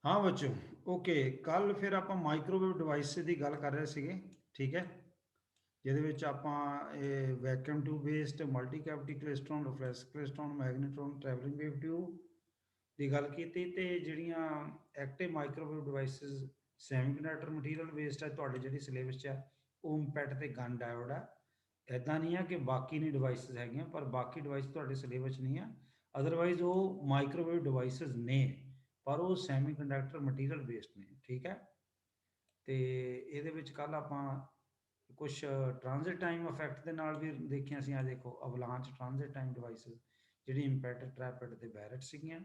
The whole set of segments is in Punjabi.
हाँ बच्चों, ओके। कल फिर ਆਪਾਂ ਮਾਈਕ੍ਰੋਵੇਵ ਡਿਵਾਈਸ ਦੀ ਗੱਲ ਕਰ ਰਹੇ ਸੀਗੇ, ਠੀਕ ਹੈ, ਜਿਹਦੇ ਵਿੱਚ ਆਪਾਂ ਇਹ vacuum tube based multi cavity klystron, reflex klystron, magnetron, travelling wave tube ਦੀ ਗੱਲ ਕੀਤੀ। ਤੇ ਜਿਹੜੀਆਂ active microwave devices semiconductor material based ਹੈ, ਤੁਹਾਡੇ ਜਿਹੜੀ ਸਿਲੇਬਸ 'ਚ ਹੈ ਉਹ ਇੰਪੈਟ ਤੇ ਗਨ ਡਾਇਓਡ ਹੈ। ਇੱਦਾਂ ਨਹੀਂ ਆ ਕਿ ਬਾਕੀ ਨਹੀਂ ਡਿਵਾਈਸਿਸ ਹੈਗੀਆਂ, ਪਰ ਬਾਕੀ ਡਿਵਾਈਸ ਤੁਹਾਡੇ ਸਿਲੇਬਸ 'ਚ ਨਹੀਂ ਆ। ਅਦਰਵਾਈਜ਼ ਉਹ ਮਾਈਕ੍ਰੋਵੇਵ ਡਿਵਾਈਸਿਸ ਨੇ, ਪਰ ਉਹ ਸੈਮੀਕੰਡਕਟਰ ਮਟੀਰੀਅਲ ਬੇਸਡ ਨੇ, ਠੀਕ ਹੈ। ਤੇ ਇਹਦੇ ਵਿੱਚ ਕੱਲ ਆਪਾਂ ਕੁਝ ਟ੍ਰਾਂਜ਼ਿਟ ਟਾਈਮ ਇਫੈਕਟ ਦੇ ਨਾਲ ਵੀ ਦੇਖਿਆ ਸੀ। ਆ ਦੇਖੋ, ਅਵਲਾਂਚ ਟ੍ਰਾਂਜ਼ਿਟ ਟਾਈਮ ਡਿਵਾਈਸਿਸ ਜਿਹੜੀ ਇੰਪੈਕਟ ਟ੍ਰੈਪਿਡ ਤੇ ਬੈਰਟ ਸੀਗੀਆਂ,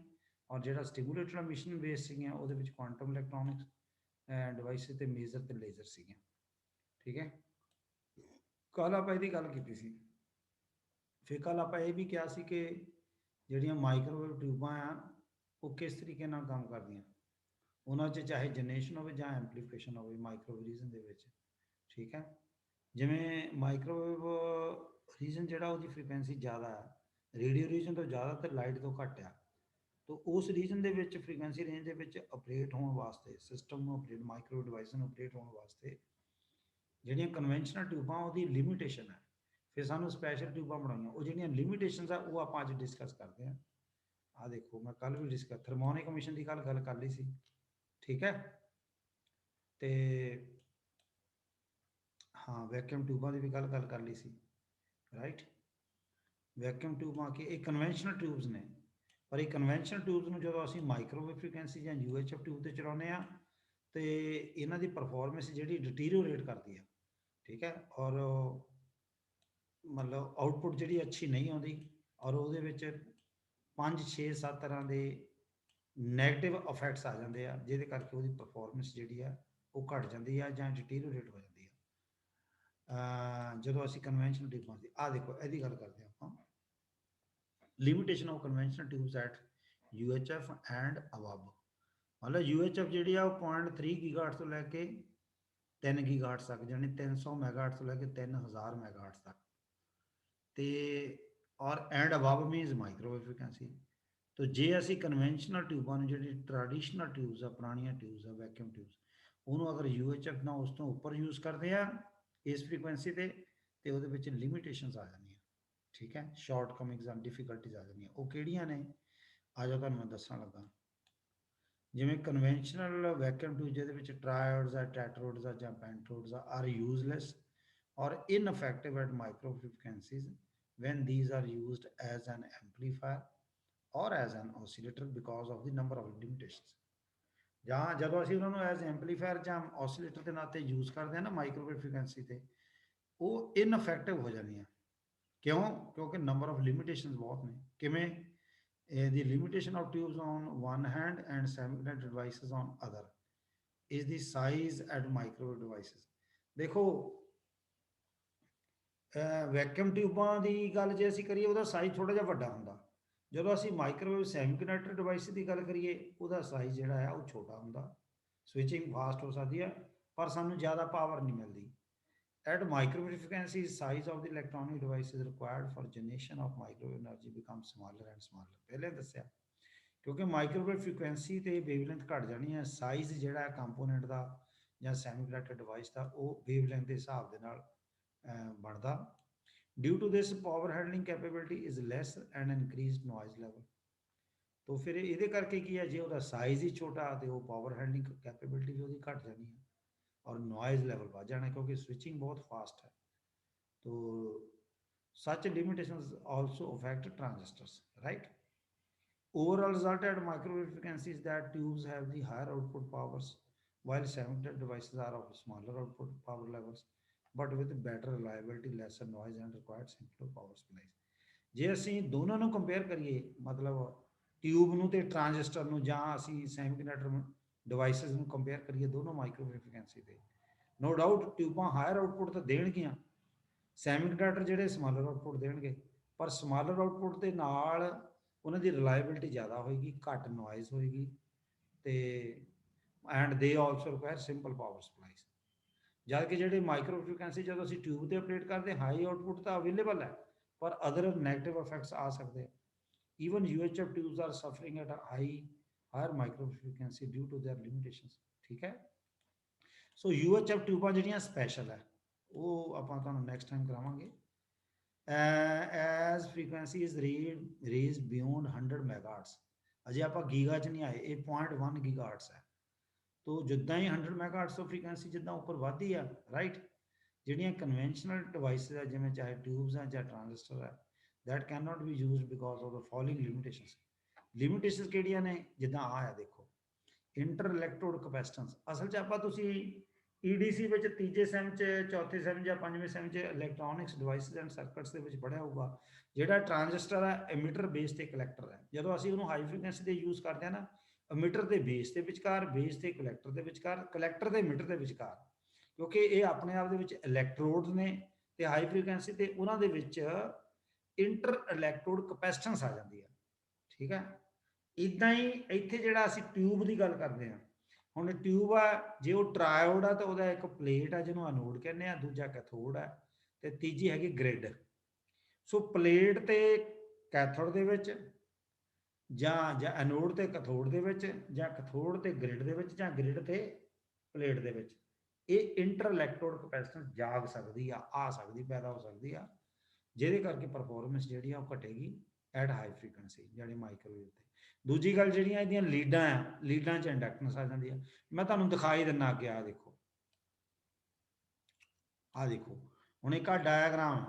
ਔਰ ਜਿਹੜਾ ਸਟਿਮੂਲੇਟਡ ਐਮਿਸ਼ਨ ਬੇਸ ਸੀਗੀਆਂ ਉਹਦੇ ਵਿੱਚ ਕੁਆਂਟਮ ਇਲੈਕਟ੍ਰੋਨਿਕਸ ਡਿਵਾਈਸਿਸ ਤੇ ਮੇਜ਼ਰ ਤੇ ਲੇਜ਼ਰ ਸੀਗੀਆਂ, ਠੀਕ ਹੈ। ਕੱਲ ਆਪਾਂ ਇਹਦੀ ਗੱਲ ਕੀਤੀ ਸੀ। ਫਿਰ ਕੱਲ ਆਪਾਂ ਇਹ ਵੀ ਕਿਹਾ ਸੀ ਕਿ ਜਿਹੜੀਆਂ ਮਾਈਕ੍ਰੋਵੇਵ ਟਿਊਬਾਂ ਆ ਉਹ ਕਿਸ ਤਰੀਕੇ ਨਾਲ ਕੰਮ ਕਰਦੀਆਂ, ਉਹਨਾਂ 'ਚ ਚਾਹੇ ਜਨਰੇਸ਼ਨ ਹੋਵੇ ਜਾਂ ਐਂਪਲੀਫਿਕੇਸ਼ਨ ਹੋਵੇ ਮਾਈਕ੍ਰੋਵੇਵ ਰੀਜਨ ਦੇ ਵਿੱਚ, ਠੀਕ ਹੈ। ਜਿਵੇਂ ਮਾਈਕ੍ਰੋਵੇਵ ਰੀਜਨ ਜਿਹੜਾ ਉਹਦੀ ਫ੍ਰੀਕੁਐਂਸੀ ਜ਼ਿਆਦਾ ਹੈ, ਰੇਡੀਓ ਰੀਜਨ ਤੋਂ ਜ਼ਿਆਦਾ ਤੇ ਲਾਈਟ ਤੋਂ ਘੱਟ ਆ। ਤਾਂ ਉਸ ਰੀਜਨ ਦੇ ਵਿੱਚ ਫ੍ਰੀਕੁਐਂਸੀ ਰੇਂਜ ਦੇ ਵਿੱਚ ਅਪਡੇਟ ਹੋਣ ਵਾਸਤੇ, ਸਿਸਟਮ ਨੂੰ ਅਪਡੇਟ, ਮਾਈਕ੍ਰੋਵੇਵ ਡਿਵਾਈਸ ਨੂੰ ਅਪਡੇਟ ਹੋਣ ਵਾਸਤੇ ਜਿਹੜੀਆਂ ਕਨਵੈਨਸ਼ਨਲ ਟਿਊਬਾਂ ਉਹਦੀ ਲਿਮਿਟੇਸ਼ਨ ਹੈ। ਫਿਰ ਸਾਨੂੰ ਸਪੈਸ਼ਲ ਟਿਊਬਾਂ ਬਣਾਉਣੀਆਂ, ਉਹ ਜਿਹੜੀਆਂ ਲਿਮਿਟੇਸ਼ਨਸ ਆ ਉਹ ਆਪਾਂ ਅੱਜ ਡਿਸਕਸ ਕਰਦੇ ਹਾਂ। ਆ ਦੇਖੋ, ਮੈਂ ਕੱਲ ਵੀ ਡਿਸਕਸ ਥਰਮੋਨਿਕ ਐਮਿਸ਼ਨ ਦੀ ਗੱਲ ਕਰ ਲਈ ਸੀ, ਠੀਕ ਹੈ। ਤੇ ਹਾਂ, ਵੈਕਿਊਮ ਟਿਊਬਾਂ ਦੀ ਵੀ ਗੱਲ ਕਰ ਲਈ ਸੀ, ਰਾਈਟ। ਵੈਕਿਊਮ ਟਿਊਬਾਂ ਕਿ ਇਹ ਕਨਵੈਨਸ਼ਨਲ ਟਿਊਬਸ ਨੇ, ਪਰ ਇਹ ਕਨਵੈਨਸ਼ਨਲ ਟਿਊਬਸ ਨੂੰ ਜਦੋਂ ਅਸੀਂ ਮਾਈਕ੍ਰੋਵੇਵ ਫ੍ਰੀਕੁਐਂਸੀ ਜਾਂ ਯੂਐਚਐਫ ਟਿਊਬ ਤੇ ਚਲਾਉਂਦੇ ਆ, ਤੇ ਇਹਨਾਂ ਦੀ ਪਰਫਾਰਮੈਂਸ ਜਿਹੜੀ ਡਿਟੀਰੀਓਰੇਟ ਕਰਦੀ ਆ, ਠੀਕ ਹੈ। ਔਰ ਮਤਲਬ ਆਊਟਪੁੱਟ ਜਿਹੜੀ ਅੱਛੀ ਨਹੀਂ ਆਉਂਦੀ, ਔਰ ਉਹਦੇ ਵਿੱਚ 5 6 7 ਤਰ੍ਹਾਂ ਦੇ ਨੈਗੇਟਿਵ ਇਫੈਕਟਸ ਆ ਜਾਂਦੇ ਆ, ਜਿਹਦੇ ਕਰਕੇ ਉਹਦੀ ਪਰਫਾਰਮੈਂਸ ਜਿਹੜੀ ਆ ਉਹ ਘਟ ਜਾਂਦੀ ਆ ਜਾਂ ਡਿਟੀਰੀਓਰੇਟ ਹੋ ਜਾਂਦੀ ਆ। ਜਦੋਂ ਅਸੀਂ ਕਨਵੈਨਸ਼ਨਲ ਟਿਊਬਾਂ ਦੀ ਆ ਦੇਖੋ, ਇਹਦੀ ਗੱਲ ਕਰਦੇ ਹਾਂ ਆਪਾਂ, limitation of conventional tubes at UHF and above. ਮਤਲਬ UHF ਜਿਹੜੀ ਆ ਉਹ 0.3 ਗੀਗਾਹਰਟਜ਼ ਤੋਂ ਲੈ ਕੇ 3 ਗੀਗਾਹਰਟਜ਼ ਤੱਕ, ਯਾਨੀ 300 ਮੈਗਾਹਰਟਜ਼ ਤੋਂ ਲੈ ਕੇ 3000 ਮੈਗਾਹਰਟਜ਼ ਤੱਕ। ਤੇ ਔਰ and above means microwave frequency. ਤੋ ਜੇ ਅਸੀਂ ਕਨਵੈਨਸ਼ਨਲ ਟਿਊਬਾਂ ਨੂੰ, ਜਿਹੜੀ ਟ੍ਰੈਡੀਸ਼ਨਲ ਟਿਊਬਸ ਆ, ਪੁਰਾਣੀਆਂ ਟਿਊਬਸ ਆ, ਵੈਕਿਊਮ ਟਿਊਬਸ, ਉਹਨੂੰ ਅਗਰ UHF ਨਾਲ ਉਸ ਤੋਂ ਉੱਪਰ ਯੂਜ਼ ਕਰਦੇ ਆ ਇਸ ਫ੍ਰੀਕੁਐਂਸੀ ਤੇ ਉਹਦੇ ਵਿੱਚ ਲਿਮਿਟੇਸ਼ਨਸ ਆ ਜਾਂਦੀਆਂ, ਠੀਕ ਹੈ। ਸ਼ਾਰਟ ਕਮਿੰਗਸ ਐਂਡ ਡਿਫਿਕਲਟੀਜ਼ ਆ ਜਾਂਦੀਆਂ। ਉਹ ਕਿਹੜੀਆਂ ਨੇ, ਆ ਜਾਓ ਤੁਹਾਨੂੰ ਮੈਂ ਦੱਸਣ ਲੱਗਾ। ਜਿਵੇਂ ਕਨਵੈਨਸ਼ਨਲ ਵੈਕਿਊਮ ਟਿਊਬ ਜਿਹਦੇ ਵਿੱਚ ਟਰਾਇਓਡਸ ਆ, ਟੈਟਰੋਡਸ ਆ ਜਾਂ ਪੈਂਟਰੋਡਸ are useless or ineffective at micro frequencies when these are used as an amplifier or as an oscillator because of the number of limitations। ਜਾਂ ਜਦੋਂ ਅਸੀਂ ਉਹਨਾਂ ਨੂੰ ਐਜ਼ ਐਂਪਲੀਫਾਇਰ ਜਾਂ oscillator ਦੇ ਨਾਤੇ ਯੂਜ਼ ਕਰਦੇ ਹਾਂ ਨਾ ਮਾਈਕ੍ਰੋਵੇਵ ਫ੍ਰੀਕੁਐਂਸੀ ਤੇ, ਉਹ ਇਨਫੈਕਟਿਵ ਹੋ ਜਾਂਦੀਆਂ। ਕਿਉਂ? ਕਿਉਂਕਿ ਨੰਬਰ ਆਫ ਲਿਮਿਟੇਸ਼ਨਸ ਬਹੁਤ ਨੇ। ਕਿਵੇਂ? the limitation of tubes on one hand and semiconductor devices on other is the size at microwave devices। ਦੇਖੋ, ਵੈਕਿਊਮ ਟਿਊਬਾਂ ਦੀ ਗੱਲ ਜੇ ਅਸੀਂ ਕਰੀਏ, ਉਹਦਾ ਸਾਈਜ਼ ਥੋੜਾ ਜਿਹਾ ਵੱਡਾ ਹੁੰਦਾ। ਜਦੋਂ ਅਸੀਂ ਮਾਈਕ੍ਰੋਵੇਵ ਸੈਮੀਕੰਡਕਟਰ ਡਿਵਾਈਸ ਦੀ ਗੱਲ ਕਰੀਏ, ਉਹਦਾ ਸਾਈਜ਼ ਜਿਹੜਾ ਹੈ ਉਹ ਛੋਟਾ ਹੁੰਦਾ। ਸਵਿਚਿੰਗ ਫਾਸਟ ਹੋ ਸਕਦੀ ਹੈ, ਪਰ ਸਾਨੂੰ ਜ਼ਿਆਦਾ ਪਾਵਰ ਨਹੀਂ ਮਿਲਦੀ। At microwave frequency, size of the electronic devices required for generation of microwave energy becomes smaller and smaller। ਪਹਿਲੇ ਦੱਸਿਆ, ਕਿਉਂਕਿ ਮਾਈਕ੍ਰੋਵੇਵ ਫ੍ਰੀਕੁਐਂਸੀ ਤੇ ਵੇਵਲੈਂਥ ਘਟ ਜਾਣੀ ਹੈ, ਸਾਈਜ਼ ਜਿਹੜਾ ਹੈ ਕੰਪੋਨੈਂਟ ਦਾ ਜਾਂ ਸੈਮੀਕੰਡਕਟਰ ਡਿਵਾਈਸ ਦਾ, ਉਹ ਵੇਵਲੈਂਥ ਦੇ ਹਿਸਾਬ ਦੇ ਨਾਲ ਬਣਦਾ। Due to this power handling capability is less and increased noise level. तो फिर ਇਹਦੇ ਕਰਕੇ ਕੀ ਹੈ, ਜੇ ਉਹਦਾ ਸਾਈਜ਼ ਹੀ ਛੋਟਾ ਤੇ ਉਹ ਪਾਵਰ ਹੈਂਡਲਿੰਗ ਕੈਪੇਬਿਲਿਟੀ ਵੀ ਉਹਦੀ ਘਟ ਜਾਣੀ ਹੈ और नॉइज लेवल बढ़ जाना है, क्योंकि स्विचिंग बहुत फास्ट है। तो such limitations also affect transistors, right। overall result at microwave frequencies that tubes have the higher output powers while semiconductor devices are of smaller output power levels but with better reliability, lesser noise and required simpler power supplies। ਜੇ ਅਸੀਂ ਦੋਨਾਂ ਨੂੰ ਕੰਪੇਅਰ ਕਰੀਏ, ਮਤਲਬ ਟਿਊਬ ਨੂੰ ਤੇ ਟਰਾਂਜਿਸਟਰ ਨੂੰ, ਜਾਂ ਅਸੀਂ ਸੈਮੀਕੰਡਕਟਰ ਡਿਵਾਈਸਿਸ ਨੂੰ ਕੰਪੇਅਰ ਕਰੀਏ ਦੋਨੋਂ ਮਾਈਕ੍ਰੋਵੇਵ ਫ੍ਰੀਕੁਐਂਸੀ ਤੇ, ਨੋ ਡਾਊਟ ਟਿਊਬਾਂ ਹਾਇਰ ਆਊਟਪੁੱਟ ਤਾਂ ਦੇਣਗੀਆਂ, ਸੈਮੀਕੰਡਕਟਰ ਜਿਹੜੇ ਸਮਾਲਰ ਆਊਟਪੁੱਟ ਦੇਣਗੇ। ਪਰ ਸਮਾਲਰ ਆਊਟਪੁੱਟ ਦੇ ਨਾਲ ਉਹਨਾਂ ਦੀ ਰਿਲਾਇਬਿਲਿਟੀ ਜ਼ਿਆਦਾ ਹੋਏਗੀ, ਘੱਟ ਨੋਇਜ਼ ਹੋਏਗੀ, ਤੇ ਐਂਡ ਦੇ also require simple power supplies. ਜਦ ਕਿ ਜਿਹੜੇ ਮਾਈਕਰੋ ਫ੍ਰੀਕੁਐਂਸੀ ਜਦੋਂ ਅਸੀਂ ਟਿਊਬ ਤੇ ਅਪਡੇਟ ਕਰਦੇ, ਹਾਈ ਆਊਟਪੁੱਟ ਤਾਂ ਅਵੇਲੇਬਲ ਹੈ, ਪਰ ਅਦਰ ਨੈਗੇਟਿਵ ਇਫੈਕਟਸ ਆ ਸਕਦੇ ਆ। Even UHF tubes are suffering at a high higher microwave frequency due to their limitations, ठीक है। सो UHF ट्यूबां ਜਿਹੜੀਆਂ स्पेशल है ਉਹ ਆਪਾਂ ਤੁਹਾਨੂੰ नेक्स्ट टाइम करावांगे। as frequency is raised beyond 100 megahertz, ਅਜੇ ਆਪਾਂ ਗੀਗਾ ਚ ਨਹੀਂ ਆਏ, ਇਹ 0.1 ਗੀਗਾਹਰਟਸ ਹੈ। तो ਜਿੱਦਾਂ ਹੀ 100 ਮੈਗਾਹਰਟਸ ਤੋਂ ਫ੍ਰੀਕੁਐਂਸੀ ਜਿੱਦਾਂ ਉੱਪਰ ਵਧਦੀ ਆ, ਰਾਈਟ, ਜਿਹੜੀਆਂ ਕਨਵੈਨਸ਼ਨਲ ਡਿਵਾਈਸਿਸ ਆ ਜਿਵੇਂ ਚਾਹੇ ਟਿਊਬਸ ਆ ਜਾਂ ਟ੍ਰਾਂਜ਼ਿਸਟਰ ਆ, that cannot be used because of the following limitations। Limitations ਕਿਹੜੀਆਂ ਨੇ, ਜਿੱਦਾਂ ਆ ਦੇਖੋ, ਇੰਟਰ ਇਲੈਕਟ੍ਰੋਡ ਕਪੈਸਿਟੈਂਸ। ਅਸਲ 'ਚ ਆਪਾਂ ਤੁਸੀਂ EDC ਵਿੱਚ ਤੀਜੇ ਸੈਮ 'ਚ, ਚੌਥੇ ਸੈਮ ਜਾਂ ਪੰਜਵੇਂ ਸੈਮ 'ਚ ਇਲੈਕਟ੍ਰੋਨਿਕਸ ਡਿਵਾਈਸਿਸ ਐਂਡ ਸਰਕਟਸ ਦੇ ਵਿੱਚ ਪੜ੍ਹਿਆ ਹੋਊਗਾ, ਜਿਹੜਾ ਟ੍ਰਾਂਜ਼ਿਸਟਰ ਹੈ ਐਮੀਟਰ ਬੇਸ ਤੇ ਕਲੈਕਟਰ ਹੈ। ਜਦੋਂ ਅਸੀਂ ਉਹਨੂੰ ਹਾਈ ਫ੍ਰੀਕੁਐਂਸੀ ਤੇ ਯੂਜ਼ ਕਰਦੇ ਹਾਂ ਨਾ, ਐਮੀਟਰ ਦੇ ਬੇਸ ਦੇ ਵਿਚਕਾਰ, ਬੇਸ ਤੇ ਕਲੈਕਟਰ ਦੇ ਵਿਚਕਾਰ, ਕਲੈਕਟਰ ਦੇ ਐਮੀਟਰ ਦੇ ਵਿਚਕਾਰ, ਕਿਉਂਕਿ ਇਹ ਆਪਣੇ ਆਪ ਦੇ ਵਿੱਚ ਇਲੈਕਟ੍ਰੋਡਸ ਨੇ ਤੇ ਹਾਈ ਫ੍ਰੀਕੁਐਂਸੀ ਤੇ ਉਹਨਾਂ ਦੇ ਵਿੱਚ ਇੰਟਰ ਇਲੈਕਟ੍ਰੋਡ ਕਪੈਸਿਟੈਂਸ ਆ ਜਾਂਦੀ ਹੈ, ਠੀਕ ਹੈ। ਇਦਾਂ ਹੀ ਇੱਥੇ ਜਿਹੜਾ ਅਸੀਂ ਟਿਊਬ ਦੀ ਗੱਲ ਕਰਦੇ ਹਾਂ, ਹੁਣ ਟਿਊਬ ਆ, ਜੇ ਉਹ ਟਰਾਇਓਡ ਆ ਤਾਂ ਉਹਦਾ ਇੱਕ ਪਲੇਟ ਆ ਜਿਹਨੂੰ ਐਨੋਡ ਕਹਿੰਦੇ ਆ, ਦੂਜਾ ਕੈਥੋਡ ਆ, ਤੇ ਤੀਜੀ ਹੈਗੀ ਗ੍ਰਿਡ। ਸੋ ਪਲੇਟ ਤੇ ਕੈਥੋਡ ਦੇ ਵਿੱਚ ਜਾਂ ਐਨੋਡ ਤੇ ਕੈਥੋਡ ਦੇ ਵਿੱਚ, ਜਾਂ ਕੈਥੋਡ ਤੇ ਗ੍ਰਿਡ ਦੇ ਵਿੱਚ, ਜਾਂ ਗ੍ਰਿਡ ਤੇ ਪਲੇਟ ਦੇ ਵਿੱਚ, ਇਹ ਇੰਟਰ ਇਲੈਕਟ੍ਰੋਡ ਕਪੈਸਿਟੈਂਸ ਜਾਗ ਸਕਦੀ ਆ ਸਕਦੀ, ਪੈਦਾ ਹੋ ਸਕਦੀ ਆ, ਜਿਹਦੇ ਕਰਕੇ ਪਰਫਾਰਮੈਂਸ ਜਿਹੜੀ ਆ ਉਹ ਘਟੇਗੀ ਐਟ ਹਾਈ ਫ੍ਰੀਕੁਐਂਸੀ, ਜਿਹੜੀ ਮਾਈਕ੍ਰੋਵੇਵ ਤੇ। ਦੂਜੀ ਗੱਲ, ਜਿਹੜੀਆਂ ਇਹਦੀਆਂ ਲੀਡਾਂ ਆ, ਲੀਡਾਂ 'ਚ ਇੰਡਕਟੈਂਸ ਆ ਜਾਂਦੀ ਆ। ਮੈਂ ਤੁਹਾਨੂੰ ਦਿਖਾਈ ਦਿੰਦਾ ਅੱਗੇ, ਆ ਦੇਖੋ, ਆ ਦੇਖੋ, ਹੁਣ ਇੱਕ ਆ ਡਾਇਆਗ੍ਰਾਮ,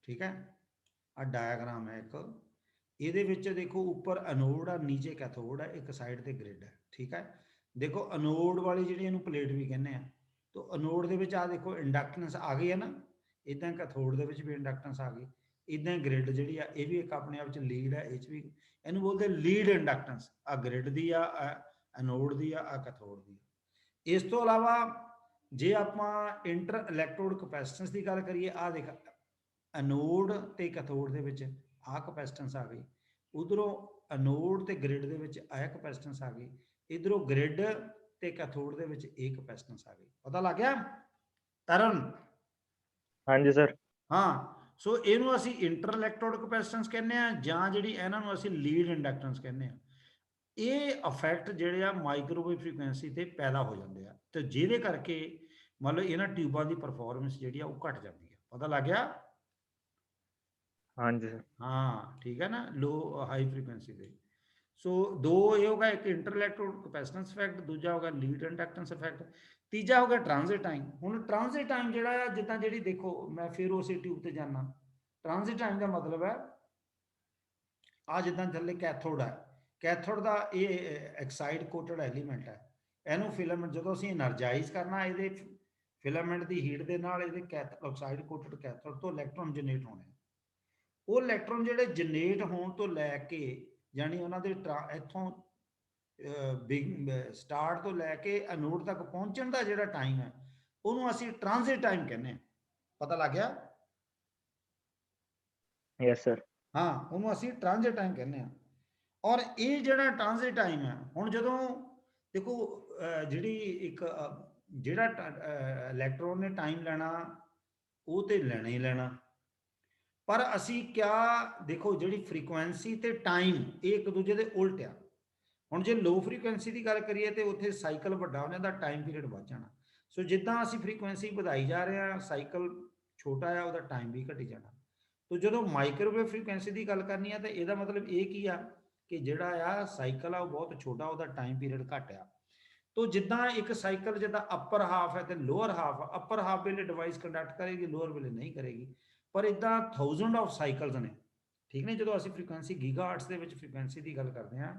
ਠੀਕ ਹੈ, ਆ ਡਾਇਆਗ੍ਰਾਮ ਹੈ ਇੱਕ, ਇਹਦੇ ਵਿੱਚ ਦੇਖੋ ਉੱਪਰ ਐਨੋਡ ਆ, ਨੀਚੇ ਕੈਥੋਡ ਆ, ਇੱਕ ਸਾਈਡ ਤੇ ਗ੍ਰਿਡ ਹੈ, ਠੀਕ ਹੈ। ਦੇਖੋ ਐਨੋਡ ਵਾਲੀ ਜਿਹੜੀ ਇਹਨੂੰ ਪਲੇਟ ਵੀ ਕਹਿੰਦੇ ਆ, ਤਾਂ ਐਨੋਡ ਦੇ ਵਿੱਚ ਆ ਦੇਖੋ ਇੰਡਕਟੈਂਸ ਆ ਗਈ ਹੈ ਨਾ, ਇਦਾਂ ਕੈਥੋਡ ਦੇ ਵਿੱਚ ਵੀ ਇੰਡਕਟੈਂਸ ਆ ਗਈ, ਇਦਾਂ ਗ੍ਰਿਡ ਜਿਹੜੀ ਆ ਇਹ ਵੀ ਇੱਕ ਆਪਣੇ ਆਪ 'ਚ ਲੀਡ ਹੈ, ਇਹ 'ਚ ਵੀ, ਇਹਨੂੰ ਬੋਲਦੇ ਲੀਡ ਇੰਡਕਟੈਂਸ। ਆ ਗ੍ਰਿਡ ਦੀ ਆ, ਐਨੋਡ ਦੀ ਆ ਕੈਥੋਡ ਦੀ। ਇਸ ਤੋਂ ਇਲਾਵਾ ਜੇ ਆਪਾਂ ਇੰਟਰ ਇਲੈਕਟ੍ਰੋਡ ਕਪੈਸਿਟੈਂਸ ਦੀ ਗੱਲ ਕਰੀਏ, ਆ ਦੇਖ, ਐਨੋਡ ਤੇ ਕੈਥੋਡ ਦੇ ਵਿੱਚ ਆ ਕਪੈਸਿਟੈਂਸ ਆ ਗਈ, ਉਧਰੋਂ ਐਨੋਡ ਤੇ ਗ੍ਰਿਡ ਦੇ ਵਿੱਚ ਆ ਕਪੈਸਿਟੈਂਸ ਆ ਗਈ, ਇਧਰੋਂ ਗ੍ਰਿਡ ਤੇ ਕੈਥੋਡ ਦੇ ਵਿੱਚ ਇਹ ਕਪੈਸਿਟੈਂਸ ਆ ਗਈ। ਪਤਾ ਲੱਗ ਗਿਆ ਤਰਨ? ਹਾਂਜੀ ਸਰ। ਹਾਂ, ਸੋ ਇਹਨੂੰ ਅਸੀਂ ਇੰਟਰ ਇਲੈਕਟ੍ਰੋਡ ਕਪੈਸਿਟੈਂਸ ਕਹਿੰਦੇ ਆ, ਜਾਂ ਜਿਹੜੀ ਇਹਨਾਂ ਨੂੰ ਅਸੀਂ ਲੀਡ ਇੰਡਕਟੈਂਸ ਕਹਿੰਦੇ ਆ। ਇਹ ਇਫੈਕਟ ਜਿਹੜੇ ਆ ਮਾਈਕ੍ਰੋਵੇਵ ਫ੍ਰੀਕੁਐਂਸੀ ਤੇ ਪੈਦਾ ਹੋ ਜਾਂਦੇ ਆ, ਤੇ ਜਿਹਦੇ ਕਰਕੇ ਮੰਨ ਲਓ ਇਹਨਾਂ ਟਿਊਬਾਂ ਦੀ ਪਰਫਾਰਮੈਂਸ ਜਿਹੜੀ ਆ ਉਹ ਘਟ ਜਾਂਦੀ ਹੈ। ਪਤਾ ਲੱਗ ਗਿਆ? ਹਾਂਜੀ ਸਰ। ਹਾਂ, ਠੀਕ ਹੈ ਨਾ, ਲੋ ਹਾਈ ਫ੍ਰੀਕੁਐਂਸੀ ਤੇ। ਸੋ ਦੋ ਇਹ ਹੋਗਾ, ਇੱਕ ਇੰਟਰ ਇਲੈਕਟ੍ਰੋਡ ਕਪੈਸਿਟੈਂਸ ਇਫੈਕਟ, ਦੂਜਾ ਹੋਗਾ ਲੀਡ ਇੰਡਕਟੈਂਸ ਇਫੈਕਟ, ਤੀਜਾ ਹੋਗਾ ਟ੍ਰਾਂਜ਼ਿਟ ਟਾਈਮ। ਹੁਣ ਟ੍ਰਾਂਜ਼ਿਟ ਟਾਈਮ ਜਿਹੜਾ ਆ, ਜਿੱਦਾਂ ਜਿਹੜੀ ਦੇਖੋ, ਮੈਂ ਫਿਰ ਉਸੇ ਟਿਊਬ ਤੇ ਜਾਣਾ, ਟ੍ਰਾਂਜ਼ਿਟ ਟਾਈਮ ਦਾ ਮਤਲਬ ਹੈ ਆ ਜਿੱਦਾਂ ਥੱਲੇ ਕੈਥੋਡ ਹੈ, ਕੈਥੋਡ ਦਾ ਇਹ ਐਕਸਾਈਡ ਕੋਟਡ ਐਲੀਮੈਂਟ ਹੈ, ਇਹਨੂੰ ਫਿਲਾਮੈਂਟ ਜਦੋਂ ਅਸੀਂ એનર્ਜਾਈਜ਼ ਕਰਨਾ, ਇਹਦੇ ਫਿਲਾਮੈਂਟ ਦੀ ਹੀਟ ਦੇ ਨਾਲ ਇਹਦੇ ਆਕਸਾਈਡ ਕੋਟਡ ਕੈਥੋਡ ਤੋਂ ਇਲੈਕਟ੍ਰੋਨ ਜਨਰੇਟ ਹੋਣੇ। ਉਹ ਇਲੈਕਟ੍ਰੋਨ ਜਿਹੜੇ ਜਨਰੇਟ ਹੋਣ ਤੋਂ ਲੈ ਕੇ, ਯਾਨੀ ਉਹਨਾਂ ਦੇ ਇੱਥੋਂ ਬਿਗ ਸਟਾਰਟ ਤੋਂ ਲੈ ਕੇ ਐਨੋਡ ਤੱਕ ਪਹੁੰਚਣ ਦਾ ਜਿਹੜਾ ਟਾਈਮ ਹੈ, ਉਹਨੂੰ ਅਸੀਂ ਟ੍ਰਾਂਜ਼ਿਟ ਟਾਈਮ ਕਹਿੰਦੇ ਹਾਂ। ਪਤਾ ਲੱਗ ਗਿਆ? Yes sir. ਹਾਂ, ਉਹਨੂੰ ਅਸੀਂ ਟ੍ਰਾਂਜ਼ਿਟ ਟਾਈਮ ਕਹਿੰਦੇ ਹਾਂ। ਔਰ ਇਹ ਜਿਹੜਾ ਟ੍ਰਾਂਜ਼ਿਟ ਟਾਈਮ ਹੈ, ਹੁਣ ਜਦੋਂ ਦੇਖੋ ਜਿਹੜੀ ਇੱਕ ਜਿਹੜਾ ਇਲੈਕਟ੍ਰੋਨ ਨੇ ਟਾਈਮ ਲੈਣਾ, ਉਹ ਤੇ ਲੈਣਾ ਹੀ ਲੈਣਾ, ਪਰ ਅਸੀਂ ਕਿਆ ਦੇਖੋ, ਜਿਹੜੀ ਫ੍ਰੀਕੁਐਂਸੀ ਤੇ ਟਾਈਮ ਇਹ ਇੱਕ ਦੂਜੇ ਦੇ ਉਲਟ ਆ। ਹੁਣ ਜੇ ਲੋ ਫ੍ਰੀਕੁਐਂਸੀ ਦੀ ਗੱਲ ਕਰੀਏ ਤੇ ਉੱਥੇ ਸਾਈਕਲ ਵੱਡਾ ਹੋ ਜਾਂਦਾ, ਟਾਈਮ ਪੀਰੀਅਡ ਵੱਧ ਜਾਣਾ। ਸੋ ਜਿੱਦਾਂ ਅਸੀਂ ਫ੍ਰੀਕੁਐਂਸੀ ਵਧਾਈ ਜਾ ਰਹੇ ਹਾਂ, ਸਾਈਕਲ ਛੋਟਾ ਆ, ਉਹਦਾ ਟਾਈਮ ਵੀ ਘਟੀ ਜਾਣਾ। ਤੋ ਜਦੋਂ ਮਾਈਕ੍ਰੋਵੇਵ ਫ੍ਰੀਕੁਐਂਸੀ ਦੀ ਗੱਲ ਕਰਨੀ ਆ, ਤਾਂ ਇਹਦਾ ਮਤਲਬ ਇਹ ਕੀ ਆ ਕਿ ਜਿਹੜਾ ਆ ਸਾਈਕਲ ਆ ਉਹ ਬਹੁਤ ਛੋਟਾ, ਉਹਦਾ ਟਾਈਮ ਪੀਰੀਅਡ ਘੱਟ ਆ। ਤੋ ਜਿੱਦਾਂ ਇੱਕ ਸਾਈਕਲ ਜਿੱਦਾਂ ਅਪਰ ਹਾਫ ਹੈ ਤੇ ਲੋਅਰ ਹਾਫ, ਅਪਰ ਹਾਫ ਵੇਲੇ ਡਿਵਾਈਸ ਕੰਡਕਟ ਕਰੇਗੀ, ਲੋਅਰ ਵੇਲੇ ਨਹੀਂ ਕਰੇਗੀ, ਪਰ ਇਦਾਂ 1000 ਆਫ ਸਾਈਕਲਸ ਨੇ, ਠੀਕ ਨੇ। ਜਦੋਂ ਅਸੀਂ ਫ੍ਰੀਕੁਐਂਸੀ ਗੀਗਾਹਰਟਸ ਦੇ ਵਿੱਚ ਫ੍ਰੀਕੁਐਂਸੀ ਦੀ ਗੱਲ ਕਰਦੇ ਹਾਂ,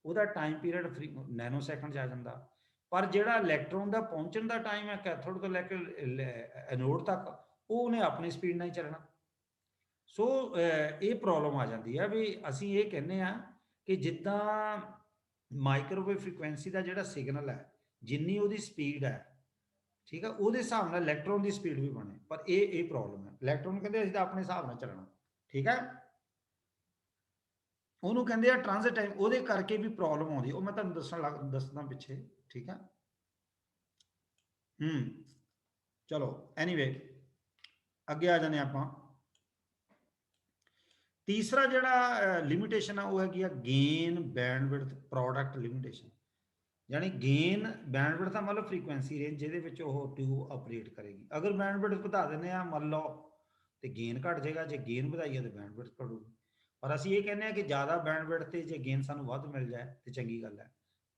ਉਹਦਾ ਟਾਈਮ ਪੀਰੀਅਡ ਨੈਨੋ ਸੈਕਿੰਡ 'ਚ ਆ ਜਾਂਦਾ, ਪਰ ਜਿਹੜਾ ਇਲੈਕਟ੍ਰੋਨ ਦਾ ਪਹੁੰਚਣ ਦਾ ਟਾਈਮ ਹੈ ਕੈਥੋਡ ਤੋਂ ਲੈ ਕੇ ਐਨੋਡ ਤੱਕ, ਉਹ ਉਹਨੇ ਆਪਣੀ ਸਪੀਡ ਨਾਲ ਹੀ ਚੱਲਣਾ। ਸੋ ਇਹ ਪ੍ਰੋਬਲਮ ਆ ਜਾਂਦੀ ਹੈ ਵੀ ਅਸੀਂ ਇਹ ਕਹਿੰਦੇ ਆ ਕਿ ਜਿੱਦਾਂ ਮਾਈਕ੍ਰੋਵੇਵ ਫ੍ਰੀਕੁਐਂਸੀ ਦਾ ਜਿਹੜਾ ਸਿਗਨਲ ਹੈ, ਜਿੰਨੀ ਉਹਦੀ ਸਪੀਡ ਹੈ, ਠੀਕ ਹੈ, ਉਹਦੇ ਹਿਸਾਬ ਨਾਲ ਇਲੈਕਟ੍ਰੋਨ ਦੀ ਸਪੀਡ ਵੀ ਬਣੇ, ਪਰ ਇਹ ਪ੍ਰੋਬਲਮ ਹੈ। ਇਲੈਕਟ੍ਰੋਨ ਕਹਿੰਦੇ ਅਸੀਂ ਤਾਂ ਆਪਣੇ ਹਿਸਾਬ ਨਾਲ ਚੱਲਣਾ, ਠੀਕ ਹੈ, ਉਹਨੂੰ ਕਹਿੰਦੇ ਆ ਟ੍ਰਾਂਜ਼ਿਟ ਟਾਈਮ। ਉਹਦੇ ਕਰਕੇ ਵੀ ਪ੍ਰੋਬਲਮ ਆਉਂਦੀ, ਉਹ ਮੈਂ ਤੁਹਾਨੂੰ ਦੱਸਦਾ ਪਿੱਛੇ, ਠੀਕ ਹੈ। ਚਲੋ ਐਨੀਵੇ ਅੱਗੇ ਆ ਜਾਂਦੇ ਆਪਾਂ। तीसरा ਜਿਹੜਾ ਲਿਮਿਟੇਸ਼ਨ ਆ ਉਹ ਹੈਗੀ ਆ ਗੇਨ ਬੈਂਡਵਿਡਥ ਪ੍ਰੋਡਕਟ ਲਿਮਿਟੇਸ਼ਨ, ਯਾਨੀ ਗੇਨ ਬੈਂਡਵਿਡਥ ਦਾ ਮਤਲਬ ਫ੍ਰੀਕੁਐਂਸੀ ਰੇਂਜ ਜਿਹਦੇ ਵਿੱਚ ਉਹ ਟਿਊਬ ਆਪਰੇਟ ਕਰੇਗੀ। ਅਗਰ ਬੈਂਡਵਿਡਥ ਵਧਾ ਦਿੰਦੇ ਆ ਮੰਨ ਲਓ ਤੇ ਗੇਨ ਘਟ ਜਾਏਗਾ, ਜੇ ਗੇਨ ਵਧਾਈਏ ਤੇ ਬੈਂਡਵਿਡਥ ਘਟੂਗੀ। ਪਰ ਅਸੀਂ ਇਹ ਕਹਿੰਦੇ ਆ ਕਿ ਜ਼ਿਆਦਾ ਬੈਂਡਵਿਡਥ ਤੇ ਜੇ ਗੇਨ ਸਾਨੂੰ ਵੱਧ ਮਿਲ ਜਾਏ ਤੇ ਚੰਗੀ ਗੱਲ ਹੈ,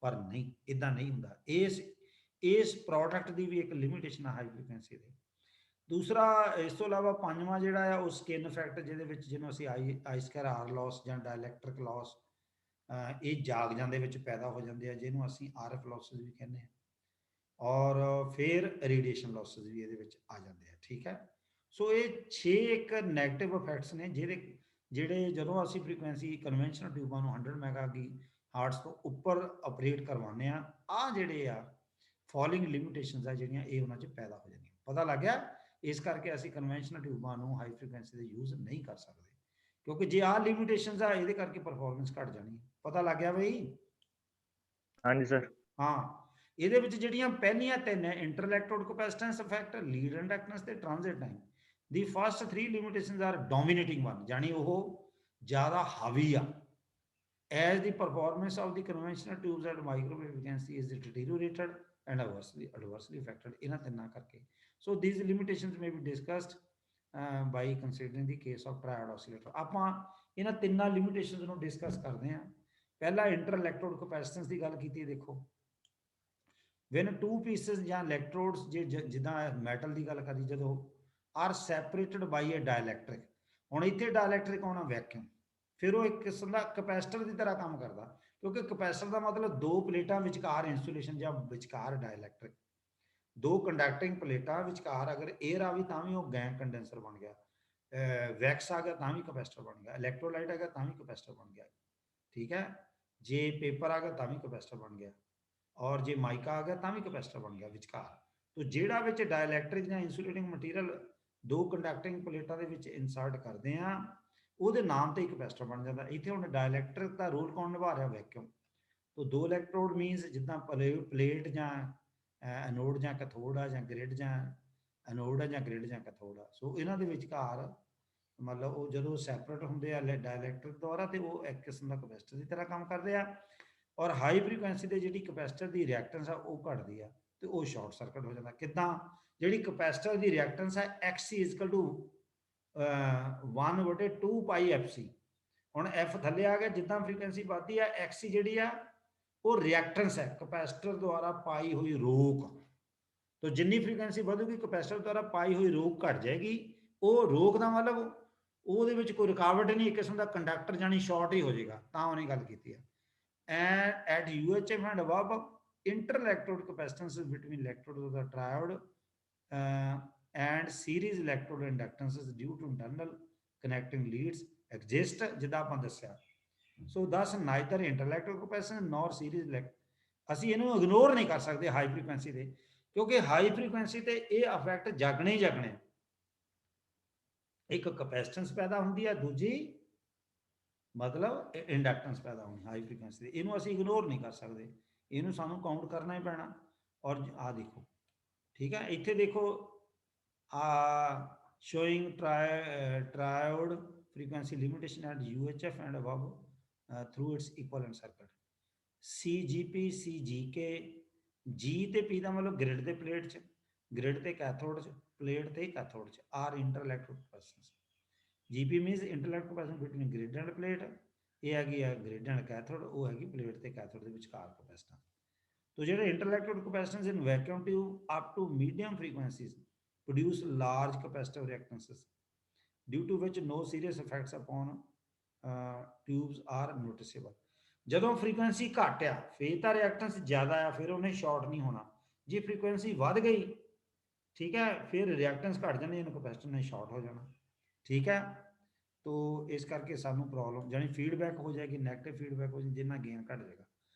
ਪਰ ਨਹੀਂ, ਇਦਾਂ ਨਹੀਂ ਹੁੰਦਾ। ਇਸ ਪ੍ਰੋਡਕਟ ਦੀ ਵੀ ਇੱਕ ਲਿਮਿਟੇਸ਼ਨ ਆ ਹਾਈ ਫ੍ਰੀਕੁਐਂਸੀ ਦੇ। ਦੂਸਰਾ ਇਸ ਤੋਂ ਇਲਾਵਾ ਪੰਜਵਾਂ ਜਿਹੜਾ ਆ ਉਹ ਸਕਿਨ ਇਫੈਕਟ, ਜਿਹਦੇ ਵਿੱਚ ਜਿਹਨੂੰ ਅਸੀਂ ਆਈ ਸਕੁਆਇਰ ਆਰ ਲਾਸ ਜਾਂ ਡਾਇਲੈਕਟ੍ਰਿਕ ਲਾਸ, ਇਹ ਜਾਗਜਾਂ ਦੇ ਵਿੱਚ ਪੈਦਾ ਹੋ ਜਾਂਦੇ ਆ, ਜਿਹਨੂੰ ਅਸੀਂ ਆਰਐਫ ਲਾਸਿਸ ਵੀ ਕਹਿੰਦੇ ਆ। ਔਰ ਫਿਰ ਰੇਡੀਏਸ਼ਨ ਲਾਸਿਸ ਵੀ ਇਹਦੇ ਵਿੱਚ ਆ ਜਾਂਦੇ ਆ, ਠੀਕ ਹੈ। ਸੋ ਇਹ 6 ਇੱਕ ਨੈਗੇਟਿਵ ਇਫੈਕਟਸ ਨੇ ਜਿਹੜੇ ਜਦੋਂ ਅਸੀਂ ਫ੍ਰੀਕੁਐਂਸੀ ਕਨਵੈਨਸ਼ਨਲ ਟਿਊਬਾਂ ਨੂੰ 100 ਮੈਗਾ ਹਾਰਟਸ ਤੋਂ ਉੱਪਰ ਆਪਰੇਟ ਕਰਵਾਉਂਦੇ ਆ ਜਿਹੜੇ ਆ ਫਾਲਿੰਗ ਲਿਮਿਟੇਸ਼ਨਸ ਆ ਜਿਹੜੀਆਂ ਇਹ ਉਹਨਾਂ 'ਚ ਪੈਦਾ ਹੋ ਜਾਂਦੀਆਂ। ਪਤਾ ਲੱਗ ਗਿਆ? ਇਸ ਕਰਕੇ ਅਸੀਂ ਕਨਵੈਨਸ਼ਨਲ ਟਿਊਬਾਂ ਨੂੰ ਹਾਈ ਫ੍ਰੀਕੁਐਂਸੀ ਦੇ ਯੂਜ਼ ਨਹੀਂ ਕਰ ਸਕਦੇ, ਕਿਉਂਕਿ ਜੇ ਆਹ ਲਿਮਿਟੇਸ਼ਨਸ ਆ ਇਹਦੇ ਕਰਕੇ ਪਰਫਾਰਮੈਂਸ ਘਟ ਜਾਣੀ ਹੈ। ਪਤਾ ਲੱਗ ਗਿਆ ਬਈ? ਹਾਂਜੀ ਸਰ। ਹਾਂ, ਇਹਦੇ ਵਿੱਚ ਜਿਹੜੀਆਂ ਪਹਿਲੀਆਂ ਤਿੰਨ ਹੈ inter electrode capacitance effect, lead inductance ਤੇ transit time. The first 3 limitations are dominating one, ਯਾਨੀ ਉਹ ਜ਼ਿਆਦਾ ਹਾਵੀ ਆ। as the performance of the conventional tubes at microwave frequency is deteriorated and adversely affected ਇਹਨਾਂ ਤਿੰਨਾਂ ਕਰਕੇ। So these limitations may be discussed by considering the case of triode oscillator। ਆਪਾਂ ਇਹਨਾਂ ਤਿੰਨਾਂ ਲਿਮਿਟੇਸ਼ਨਸ ਨੂੰ ਡਿਸਕਸ ਕਰਦੇ ਹਾਂ। ਪਹਿਲਾ ਇੰਟਰ ਇਲੈਕਟ੍ਰੋਡ ਕਪੈਸਿਟੈਂਸ ਦੀ ਗੱਲ ਕੀਤੀ, ਦੇਖੋ when two pieces ਜਾਂ electrodes ਜੇ ਜਿੱਦਾਂ ਮੈਟਲ ਦੀ ਗੱਲ ਕਰੀ, ਜਦੋਂ are separated by a dielectric, ਹੁਣ ਇੱਥੇ ਡਾਇਲੈਕਟ੍ਰਿਕ ਆਉਣਾ ਵੈਕਿਊਮ, ਫਿਰ ਉਹ ਇੱਕ ਕਿਸਮ ਦਾ ਕਪੈਸਿਟਰ ਦੀ ਤਰ੍ਹਾਂ ਕੰਮ ਕਰਦਾ, ਕਿਉਂਕਿ ਕਪੈਸਿਟਰ ਦਾ ਮਤਲਬ ਦੋ ਪਲੇਟਾਂ ਵਿਚਕਾਰ ਇਨਸੂਲੇਸ਼ਨ ਜਾਂ ਵਿਚਕਾਰ ਡਾਇਲੈਕਟ੍ਰਿਕ, ਦੋ ਕੰਡਕਟਿੰਗ ਪਲੇਟਾਂ ਵਿਚਕਾਰ ਅਗਰ 에ਅਰ ਆ ਵੀ ਤਾਂ ਵੀ ਉਹ ਗੈਸ ਕੰਡੈਂਸਰ ਬਣ ਗਿਆ, ਵੈਕਸ ਆ ਗਿਆ ਤਾਂ ਵੀ ਕਪੈਸਿਟਰ ਬਣ ਗਿਆ, ਇਲੈਕਟ੍ਰੋਲਾਈਟ ਆ ਗਿਆ ਤਾਂ ਵੀ ਕਪੈਸਿਟਰ ਬਣ ਗਿਆ, ਠੀਕ ਹੈ। ਜੇ ਪੇਪਰ ਆ ਗਿਆ ਤਾਂ ਵੀ ਕਪੈਸਿਟਰ ਬਣ ਗਿਆ, ਔਰ ਜੇ ਮਾਈਕਾ ਆ ਗਿਆ ਤਾਂ ਵੀ ਕਪੈਸਿਟਰ ਬਣ ਗਿਆ ਵਿਚਕਾਰ। ਤੋ ਜਿਹੜਾ ਵਿੱਚ ਡਾਇਲੈਕਟ੍ਰਿਕ ਜਾਂ ਇਨਸੂਲੇਟਿੰਗ ਮਟੀਰੀਅਲ ਦੋ ਕੰਡਕਟਿੰਗ ਪਲੇਟਾਂ ਦੇ ਵਿੱਚ ਇਨਸਰਟ ਕਰਦੇ ਆ, ਉਹਦੇ ਨਾਮ ਤੇ ਇੱਕ ਕਪੈਸਿਟਰ ਬਣ ਜਾਂਦਾ। ਇੱਥੇ ਹੁਣ ਡਾਇਲੈਕਟ੍ਰਿਕ ਦਾ ਰੋਲ ਕੌਣ ਨਿਭਾ ਰਿਹਾ? ਵੈਕਿਊਮ। ਤੋ ਦੋ ਇਲੈਕਟ੍ਰੋਡ ਮੀਨਸ ਜਿੱਦਾਂ ਪਲੇਟ ਜਾਂ ਐਨੋਡ ਜਾਂ ਕੈਥੋਡ ਆ, ਜਾਂ ਗ੍ਰਿਡ ਜਾਂ ਐਨੋਡ ਆ, ਜਾਂ ਗ੍ਰਿਡ ਜਾਂ ਕੈਥੋਡ ਆ। ਸੋ ਇਹਨਾਂ ਦੇ ਵਿਚਕਾਰ ਮਤਲਬ ਉਹ ਜਦੋਂ ਸੈਪਰੇਟ ਹੁੰਦੇ ਆ ਡਾਇਲੈਕਟ੍ਰਿਕ ਦੁਆਰਾ, ਤੇ ਉਹ ਇੱਕ ਕਿਸਮ ਦਾ ਕਪੈਸਿਟਰ ਦੀ ਤਰ੍ਹਾਂ ਕੰਮ ਕਰਦੇ ਆ। ਔਰ ਹਾਈ ਫ੍ਰੀਕੁਐਂਸੀ ਤੇ ਜਿਹੜੀ ਕਪੈਸਿਟਰ ਦੀ ਰਿਐਕਟੈਂਸ ਆ ਉਹ ਘਟਦੀ ਆ ਤੇ ਉਹ ਸ਼ਾਰਟ ਸਰਕਟ ਹੋ ਜਾਂਦਾ। ਕਿੱਦਾਂ? ਜਿਹੜੀ ਕਪੈਸਿਟਰ ਦੀ ਰਿਐਕਟੈਂਸ ਹੈ XC = 1/2 ਪਾਈ FC। ਹੁਣ F ਥੱਲੇ ਆ ਗਿਆ, ਜਿੱਦਾਂ ਫ੍ਰੀਕੁਐਂਸੀ ਵੱਧਦੀ ਆ XC ਜਿਹੜੀ ਆ ਉਹ ਰਿਐਕਟੈਂਸ ਹੈ, ਕਪੈਸਿਟਰ ਦੁਆਰਾ ਪਾਈ ਹੋਈ ਰੋਕ। ਤੋ ਜਿੰਨੀ ਫ੍ਰੀਕੁਐਂਸੀ ਵਧੂਗੀ ਕਪੈਸਿਟਰ ਦੁਆਰਾ ਪਾਈ ਹੋਈ ਰੋਕ ਘਟ ਜਾਏਗੀ। ਉਹ ਰੋਕ ਦਾ ਮਤਲਬ ਉਹਦੇ ਵਿੱਚ ਕੋਈ ਰੁਕਾਵਟ ਨਹੀਂ, ਇੱਕ ਕਿਸਮ ਦਾ ਕੰਡਕਟਰ ਜਾਨੀ ਸ਼ਾਰਟ ਹੀ ਹੋ ਜਾਏਗਾ, ਤਾਂ ਉਹਨੇ ਗੱਲ ਕੀਤੀ ਹੈ। And at UHF and above, inter-electrode capacitances between electrodes of the triode and series electrode inductances due to internal connecting leads exist, ਜਿੱਦਾਂ ਆਪਾਂ ਦੱਸਿਆ। So thus neither inter-electrode capacitance nor series ਅਸੀਂ ਇਹਨੂੰ ਇਗਨੋਰ ਨਹੀਂ ਕਰ ਸਕਦੇ ਹਾਈ ਫ੍ਰੀਕੁਐਂਸੀ ਤੇ, ਕਿਉਂਕਿ ਹਾਈ ਫ੍ਰੀਕੁਐਂਸੀ ਤੇ ਇਹ ਇਫੈਕਟ ਜਾਗਣੇ ਹੀ ਜਾਗਣੇ। ਇੱਕ ਕਪੈਸਿਟੈਂਸ ਪੈਦਾ ਹੁੰਦੀ ਹੈ, ਦੂਜੀ ਮਤਲਬ ਇੰਡਕਟੈਂਸ ਪੈਦਾ ਹੋਣੀ ਹਾਈ ਫ੍ਰੀਕੁਐਂਸੀ ਤੇ। ਇਹਨੂੰ ਅਸੀਂ ਇਗਨੋਰ ਨਹੀਂ ਕਰ ਸਕਦੇ, ਇਹਨੂੰ ਸਾਨੂੰ ਕਾਊਂਟ ਕਰਨਾ ਹੀ ਪੈਣਾ। ਔਰ ਆ ਦੇਖੋ, ਠੀਕ ਹੈ, ਇੱਥੇ ਦੇਖੋ showing ਟਰਾਇਓਡ frequency limitation at UHF and above through its equivalent circuit। CGP CGK, G ਤੇ P ਦਾ ਮਤਲਬ ਗ੍ਰਿਡ ਤੇ ਪਲੇਟ ਚ, ਗ੍ਰਿਡ ਤੇ ਕੈਥੋਡ ਚ, ਪਲੇਟ ਤੇ ਕੈਥੋਡ ਚ are inter electrode capacitance. GP means inter-electrode capacitance between grid and plate। ਇਹ ਹੈਗੀ ਆ ਗ੍ਰਿਡ ਐਂਡ ਕੈਥੋਡ, ਉਹ ਹੈਗੀ ਪਲੇਟ ਤੇ ਕੈਥੋਡ ਦੇ ਵਿਚਕਾਰ ਕਪੈਸਿਟੈਂਸ। ਤੋ ਜਿਹੜੇ inter electrode capacitance in vacuum tube up to medium frequencies produce large capacitive reactances due to which no serious effects upon tubes are noticeable। ਜਦੋਂ ਫ੍ਰੀਕੁਐਂਸੀ ਘੱਟ ਆ ਫੇਰ ਤਾਂ ਰਿਐਕਟੈਂਸ ਜ਼ਿਆਦਾ ਆ, ਫਿਰ ਉਹਨੇ ਸ਼ਾਰਟ ਨਹੀਂ ਹੋਣਾ। ਜੇ ਫ੍ਰੀਕੁਐਂਸੀ ਵੱਧ ਗਈ, ਠੀਕ ਹੈ, ਫਿਰ ਰਿਐਕਟੈਂਸ ਘਟ ਜਾਣੀ, ਇਹਨੂੰ ਕਪੈਸਿਟਰ ਨੇ ਸ਼ਾਰਟ ਹੋ ਜਾਣਾ, ਠੀਕ ਹੈ। ਤੋ ਇਸ ਕਰਕੇ ਸਾਨੂੰ ਪ੍ਰੋਬਲਮ ਜਾਨੀ ਫੀਡਬੈਕ ਹੋ ਜਾਏਗੀ, ਨੈਗੇਟਿਵ ਫੀਡਬੈਕ ਹੋ ਜਾਏਗੀ, ਜਿੰਨਾ ਗੇਨ ਘਟ ਜਾਏਗਾ।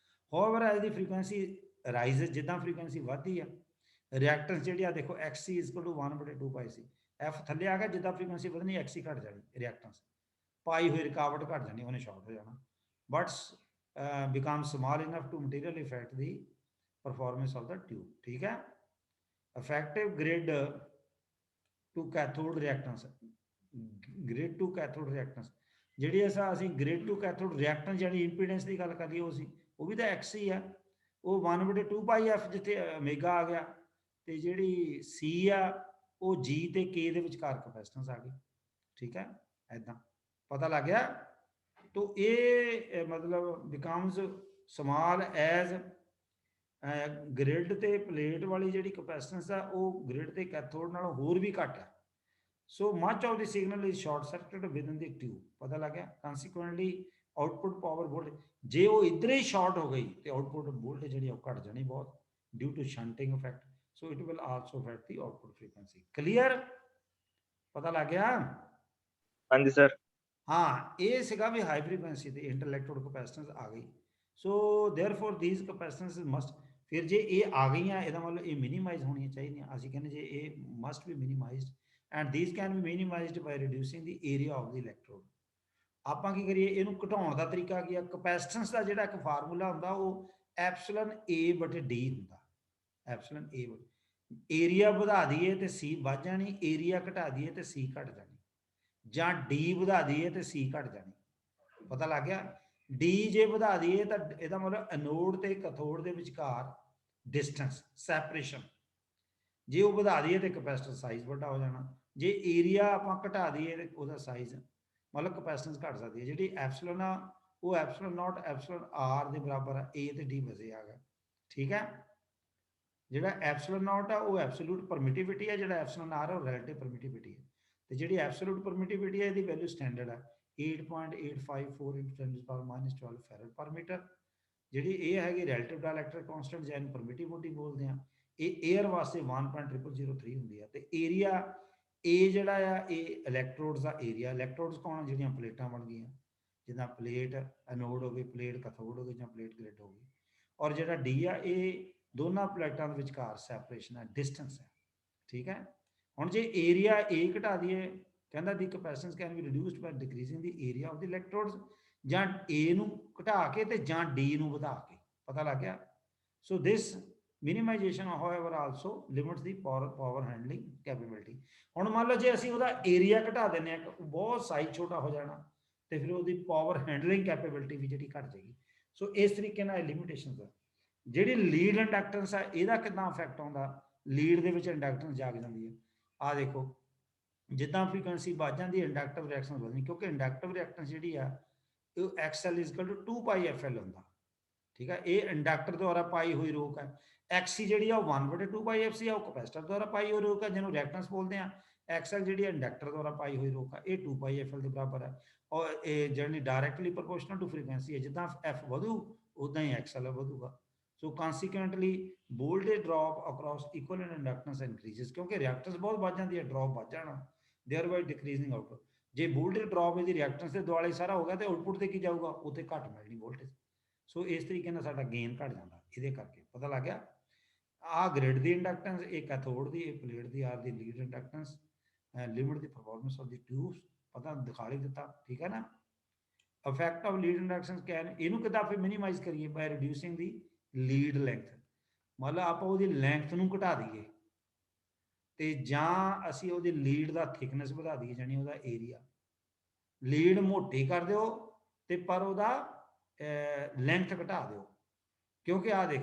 ਹੋਵਰ ਐਜ਼ ਦੀ ਫ੍ਰੀਕੁਐਂਸੀ ਰਾਈਜ਼ਸ, ਜਿੱਦਾਂ ਫ੍ਰੀਕੁਐਂਸੀ ਵੱਧਦੀ ਆ, ਰਿਐਕਟੈਂਸ ਜਿਹੜੀ ਆ ਦੇਖੋ XC = 1/2 ਪਾਈ ਸੀ। F ਥੱਲੇ ਆ ਗਿਆ, ਜਿੱਦਾਂ ਫ੍ਰੀਕੁਐਂਸੀ ਵਧਣੀ XC ਘਟ ਜਾਣੀ, ਰਿਐਕਟੈਂਸ ਪਾਈ ਹੋਈ ਰੁਕਾਵਟ ਘਟ ਜਾਣੀ, ਉਹਨੇ ਸ਼ਾਰਟ ਹੋ ਜਾਣਾ। But become small enough to material effect the performance of the tube, ਠੀਕ ਹੈ। Effective grid to cathode reactance, grid to cathode reactance। ਜਿਹੜੀ ਅਸੀਂ ਗ੍ਰਿਡ ਟੂ ਕੈਥੋਡ ਰਿਐਕਟੈਂਸ ਜਿਹੜੀ ਇੰਪੀਡੈਂਸ ਦੀ ਗੱਲ ਕਰ ਲਈ ਉਹ ਵੀ ਤਾਂ ਐਕਸ ਹੀ ਆ, ਉਹ 1/2 ਪਾਈ ਐਫ ਜਿੱਥੇ ਓਮੇਗਾ ਆ ਗਿਆ, ਤੇ ਜਿਹੜੀ ਸੀ ਆ ਉਹ ਜੀ ਤੇ ਕੇ ਦੇ ਵਿਚਕਾਰ ਕਪੈਸਿਟੈਂਸ ਆ ਗਈ। ਠੀਕ ਹੈ, ਐਦਾਂ ਪਤਾ ਲੱਗ ਗਿਆ। ਤੋ ਇਹ ਮਤਲਬ ਬਿਕਮਸ ਸਮਾਲ ਐਜ਼ ਗ੍ਰਿਡ ਤੇ ਪਲੇਟ ਵਾਲੀ ਜਿਹੜੀ ਕਪੈਸਿਟੈਂਸ ਆ ਉਹ ਗ੍ਰਿਡ ਤੇ ਕੈਥੋਡ ਨਾਲੋਂ ਹੋਰ ਵੀ ਘੱਟ ਹੈ। So much of the signal is short circuited within the tube. ਪਤਾ ਲੱਗ ਗਿਆ। ਕੰਸੀਕੁਐਂਟਲੀ ਆਊਟਪੁੱਟ ਪਾਵਰ ਵੋਲਟ ਜੇ ਉਹ ਇੱਧਰ ਹੀ ਸ਼ਾਰਟ ਹੋ ਗਈ ਤੇ ਆਊਟਪੁੱਟ ਵੋਲਟੇਜ ਜਿਹੜੀ ਉਹ ਘਟ ਜਾਣੀ ਬਹੁਤ, due to shunting effect. So it will also affect the output frequency. Clear, ਪਤਾ ਲੱਗ ਗਿਆ। ਹਾਂਜੀ ਸਰ। ਹਾਂ, ਇਹ ਸੀਗਾ ਵੀ ਹਾਈ ਫ੍ਰੀਕੁਐਂਸੀ ਤੇ ਇੰਟਰਲੈਕਟ੍ਰੋਡ ਕਪੈਸਿਟੈਂਸ ਆ ਗਈ। ਸੋ देयरफॉर ਥੀਸ ਕਪੈਸਿਟੈਂਸ ਮਸਟ, ਫਿਰ ਜੇ ਇਹ ਆ ਗਈਆਂ ਇਹਦਾ ਮਤਲਬ ਇਹ ਮਿਨੀਮਾਈਜ਼ ਹੋਣੀਆਂ ਚਾਹੀਦੀਆਂ। ਅਸੀਂ ਕਹਿੰਦੇ ਜੇ ਇਹ must be minimized and this can be minimized by reducing the area of the electrode. ਆਪਾਂ ਕੀ ਕਰੀਏ, ਇਹਨੂੰ ਘਟਾਉਣ ਦਾ ਤਰੀਕਾ ਕੀ ਆ, ਕਪੈਸਿਟੈਂਸ ਦਾ ਜਿਹੜਾ ਇੱਕ ਫਾਰਮੂਲਾ ਹੁੰਦਾ ਉਹ ਐਪਸਿਲਨ ਏ ਬਟੇ ਡੀ ਹੁੰਦਾ। ਐਪਸਿਲਨ ਏ ਏਰੀਆ ਵਧਾ ਦਈਏ ਤੇ ਸੀ ਵੱਧ ਜਾਣੀ, ਏਰੀਆ ਘਟਾ ਦਈਏ ਤੇ ਸੀ ਘਟ ਜਾਣੀ, ਜਾਂ ਡੀ ਵਧਾ ਦਈਏ ਤੇ ਸੀ ਘਟ ਜਾਣੀ। ਪਤਾ ਲੱਗ ਗਿਆ। ਡੀ ਜੇ ਵਧਾ ਦਈਏ ਤਾਂ ਇਹਦਾ ਮਤਲਬ ਐਨੋਡ ਤੇ ਕੈਥੋਡ ਦੇ ਵਿਚਕਾਰ ਡਿਸਟੈਂਸ ਸੈਪਰੇਸ਼ਨ, ਜੇ ਉਹ ਵਧਾ ਦਈਏ ਤੇ ਕਪੈਸਿਟਰ ਸਾਈਜ਼ ਵੱਡਾ ਹੋ ਜਾਣਾ। ਜੇ ਏਰੀਆ ਆਪਾਂ ਘਟਾ ਦਈਏ ਤੇ ਉਹਦਾ ਸਾਈਜ਼ ਮਤਲਬ ਕਪੈਸਿਟੈਂਸ ਘਟ ਸਕਦੀ ਹੈ। ਜਿਹੜੀ ਐਪਸਿਲਨ ਆ ਉਹ ਐਪਸਿਲਨ ਨਾਟ ਐਪਸਿਲਨ ਆਰ ਦੇ ਬਰਾਬਰ ਆ, ਏ ਤੇ ਡੀ ਵਜੇ ਆ ਗਿਆ। ਠੀਕ ਹੈ, ਜਿਹੜਾ ਐਪਸਿਲਨ ਨਾਟ ਆ ਉਹ ਐਬਸੋਲੂਟ ਪਰਮਿਟਿਵਿਟੀ ਹੈ, ਜਿਹੜਾ ਐਪਸਿਲਨ ਆਰ ਆ ਉਹ ਰਿਲੇਟਿਵ ਪਰਮਿਟਿਵਿਟੀ ਹੈ। ਤੇ ਜਿਹੜੀ ਐਬਸੋਲੂਟ ਪਰਮਿਟਿਵਿਟੀ ਹੈ ਇਹਦੀ ਵੈਲਿਊ ਸਟੈਂਡਰਡ ਹੈ 8.854 × 10⁻12 ਫੈਰਡ ਪਰ ਮੀਟਰ। ਜਿਹੜੀ ਇਹ ਹੈਗੀ ਰਿਲੇਟਿਵ ਡਾਇਲੈਕਟ੍ਰਿਕ ਕਾਂਸਟੈਂਟ ਜਾਂ ਇਹਨੂੰ ਪਰਮਿਟਿਵਿਟੀ ਬੋਲਦੇ ਆ, ਇਹ 에ਅਰ ਵਾਸਤੇ 1.0003 ਹੁੰਦੀ ਹੈ। ਤੇ ਏਰੀਆ ਇਹ ਜਿਹੜਾ ਆ ਇਹ ਇਲੈਕਟ੍ਰੋਡਸ ਦਾ ਏਰੀਆ। ਇਲੈਕਟ੍ਰੋਡਸ ਕੌਣ, ਜਿਹੜੀਆਂ ਪਲੇਟਾਂ ਬਣ ਗਈਆਂ, ਜਿੱਦਾਂ ਪਲੇਟ ਐਨੋਡ ਹੋ ਗਈ, ਪਲੇਟ ਕੈਥੋਡ ਹੋ ਗਈ, ਜਾਂ ਪਲੇਟ ਗ੍ਰਿਡ ਹੋ ਗਈ। ਔਰ ਜਿਹੜਾ ਡੀ ਆ ਇਹ ਦੋਨਾਂ ਪਲੇਟਾਂ ਦੇ ਵਿਚਕਾਰ ਸੈਪਰੇਸ਼ਨ ਹੈ, ਡਿਸਟੈਂਸ ਹੈ। ਠੀਕ ਹੈ, ਹੁਣ ਜੇ ਏਰੀਆ ਏ ਘਟਾ ਦਈਏ, ਕਹਿੰਦਾ ਦੀ ਕਪੈਸਿਟੈਂਸ can be ਰਿਡਿਊਸਡ by ਡਿਕਰੀਜ਼ਿੰਗ the area of the electrodes, ਜਾਂ ਏ ਨੂੰ ਘਟਾ ਕੇ ਤੇ ਜਾਂ ਡੀ ਨੂੰ ਵਧਾ ਕੇ। ਪਤਾ ਲੱਗ ਗਿਆ। ਸੋ ਦਿਸ minimization however also limits the power handling capability। ਹੁਣ ਮੰਨ ਲਓ ਜੇ ਅਸੀਂ ਉਹਦਾ ਏਰੀਆ ਘਟਾ ਦਿੰਦੇ ਆ, ਬਹੁਤ ਸਾਈਜ਼ ਛੋਟਾ ਹੋ ਜਾਣਾ, ਤੇ ਫਿਰ ਉਹਦੀ ਪਾਵਰ ਹੈਂਡਲਿੰਗ ਕੈਪੇਬਿਲਿਟੀ ਵੀ ਜਿਹੜੀ ਘਟ ਜਾਏਗੀ। ਸੋ ਇਸ ਤਰੀਕੇ ਨਾਲ ਲਿਮਿਟੇਸ਼ਨਸ ਆ। ਜਿਹੜੀ ਲੀਡ ਇੰਡਕਟੈਂਸ ਆ ਇਹਦਾ ਕਿੰਨਾ ਇਫੈਕਟ ਆਉਂਦਾ, ਲੀਡ ਦੇ ਵਿੱਚ ਇੰਡਕਟੈਂਸ ਜਾਗ ਜਾਂਦੀ ਹੈ। ਆ ਦੇਖੋ, ਜਿੱਦਾਂ ਫ੍ਰੀਕੁਐਂਸੀ ਵੱਧ ਜਾਂਦੀ ਹੈ ਇੰਡਕਟਿਵ ਰਿਐਕਸ਼ਨ ਵਧਣੀ, ਕਿਉਂਕਿ ਇੰਡਕਟਿਵ ਰਿਐਕਟੈਂਸ ਜਿਹੜੀ ਆ ਉਹ XL = 2πfl ਹੁੰਦਾ। ਠੀਕ ਹੈ, ਇਹ ਇੰਡਕਟਰ ਦੁਆਰਾ ਪਾਈ ਹੋਈ ਰੋਕ ਹੈ। XC ਜਿਹੜੀ ਆ ਉਹ 1/2πfc ਆ, ਉਹ ਕਪੈਸਿਟਰ ਦੁਆਰਾ ਪਾਈ ਹੋਈ ਰੋਕ ਹੈ, ਜਿਹਨੂੰ ਰਿਐਕਟੈਂਸ ਬੋਲਦੇ ਆ। XL ਜਿਹੜੀ ਇੰਡਕਟਰ ਦੁਆਰਾ ਪਾਈ ਹੋਈ ਰੋਕ ਹੈ, ਇਹ 2πfl ਦੇ ਬਰਾਬਰ ਹੈ। ਔਰ ਇਹ ਜਿਹੜੀ ਡਾਇਰੈਕਟਲੀ ਪ੍ਰੋਪੋਰਸ਼ਨਲ ਟੂ ਫ੍ਰੀਕੁਐਂਸੀ ਹੈ, ਜਿੱਦਾਂ F ਵਧੂ ਉਦਾਂ ਹੀ XL ਵਧੂਗਾ। ਸੋ consequently voltage drop across equivalent inductance increases, ਕਿਉਂਕਿ ਰਿਐਕਟੈਂਸ ਬਹੁਤ ਵੱਧ ਜਾਂਦੀ ਹੈ, ਡ੍ਰੌਪ ਵੱਧ ਜਾਣਾ, thereby decreasing output। ਜੇ ਵੋਲਟੇਜ ਡ੍ਰੌਪ ਇਹਦੀ ਰਿਐਕਟੈਂਸ ਦੇ ਦੁਆਲੇ ਸਾਰਾ ਹੋ ਗਿਆ ਤੇ ਆਊਟਪੁੱਟ ਤੇ ਕੀ ਜਾਊਗਾ, ਉੱਥੇ ਘੱਟ ਮਿਲਣੀ ਵੋਲਟੇਜ। ਸੋ ਇਸ ਤਰੀਕੇ ਨਾਲ ਸਾਡਾ ਗੇਨ ਘਟ ਜਾਂਦਾ ਇਹਦੇ ਕਰਕੇ। ਪਤਾ ਲੱਗ ਗਿਆ। ਆ ਗ੍ਰਿਡ ਦੀ ਇੰਡਕਟੈਂਸ, ਇਹ ਕੈਥੋਡ ਦੀ, ਇਹ plate the, R the lead ਇੰਡਕਟੈਂਸ, limit the performance of the tubes, ਪਤਾ ਦਿਖਾ ਹੀ ਦਿੱਤਾ। ਠੀਕ ਹੈ ਨਾ। ਇਫੈਕਟ ਆਫ ਲੀਡ ਇੰਡਕਟੈਂਸ ਕੈਨ, ਇਹਨੂੰ ਕਿੱਦਾਂ ਫਿਰ ਮਿਨੀਮਾਈਜ਼ ਕਰੀਏ, ਬਾਈ ਰਿਡਿਊਸਿੰਗ ਦੀ ਲੀਡ ਲੈਂਥ। ਮਤਲਬ ਆਪਾਂ ਉਹਦੀ ਲੈਂਥ ਨੂੰ ਘਟਾ ਦਈਏ, ਤੇ ਜਾਂ ਅਸੀਂ ਉਹਦੀ ਲੀਡ ਦਾ ਥਿਕਨੈਸ ਵਧਾ ਦਈਏ, ਜਾਨੀ ਉਹਦਾ ਏਰੀਆ। ਲੀਡ ਮੋਟੀ ਕਰ ਦਿਓ ਤੇ ਪਰ ਉਹਦਾ ਲੈਂਥ ਘਟਾ ਦਿਓ, ਕਿਉਂਕਿ ਆ ਦੇਖ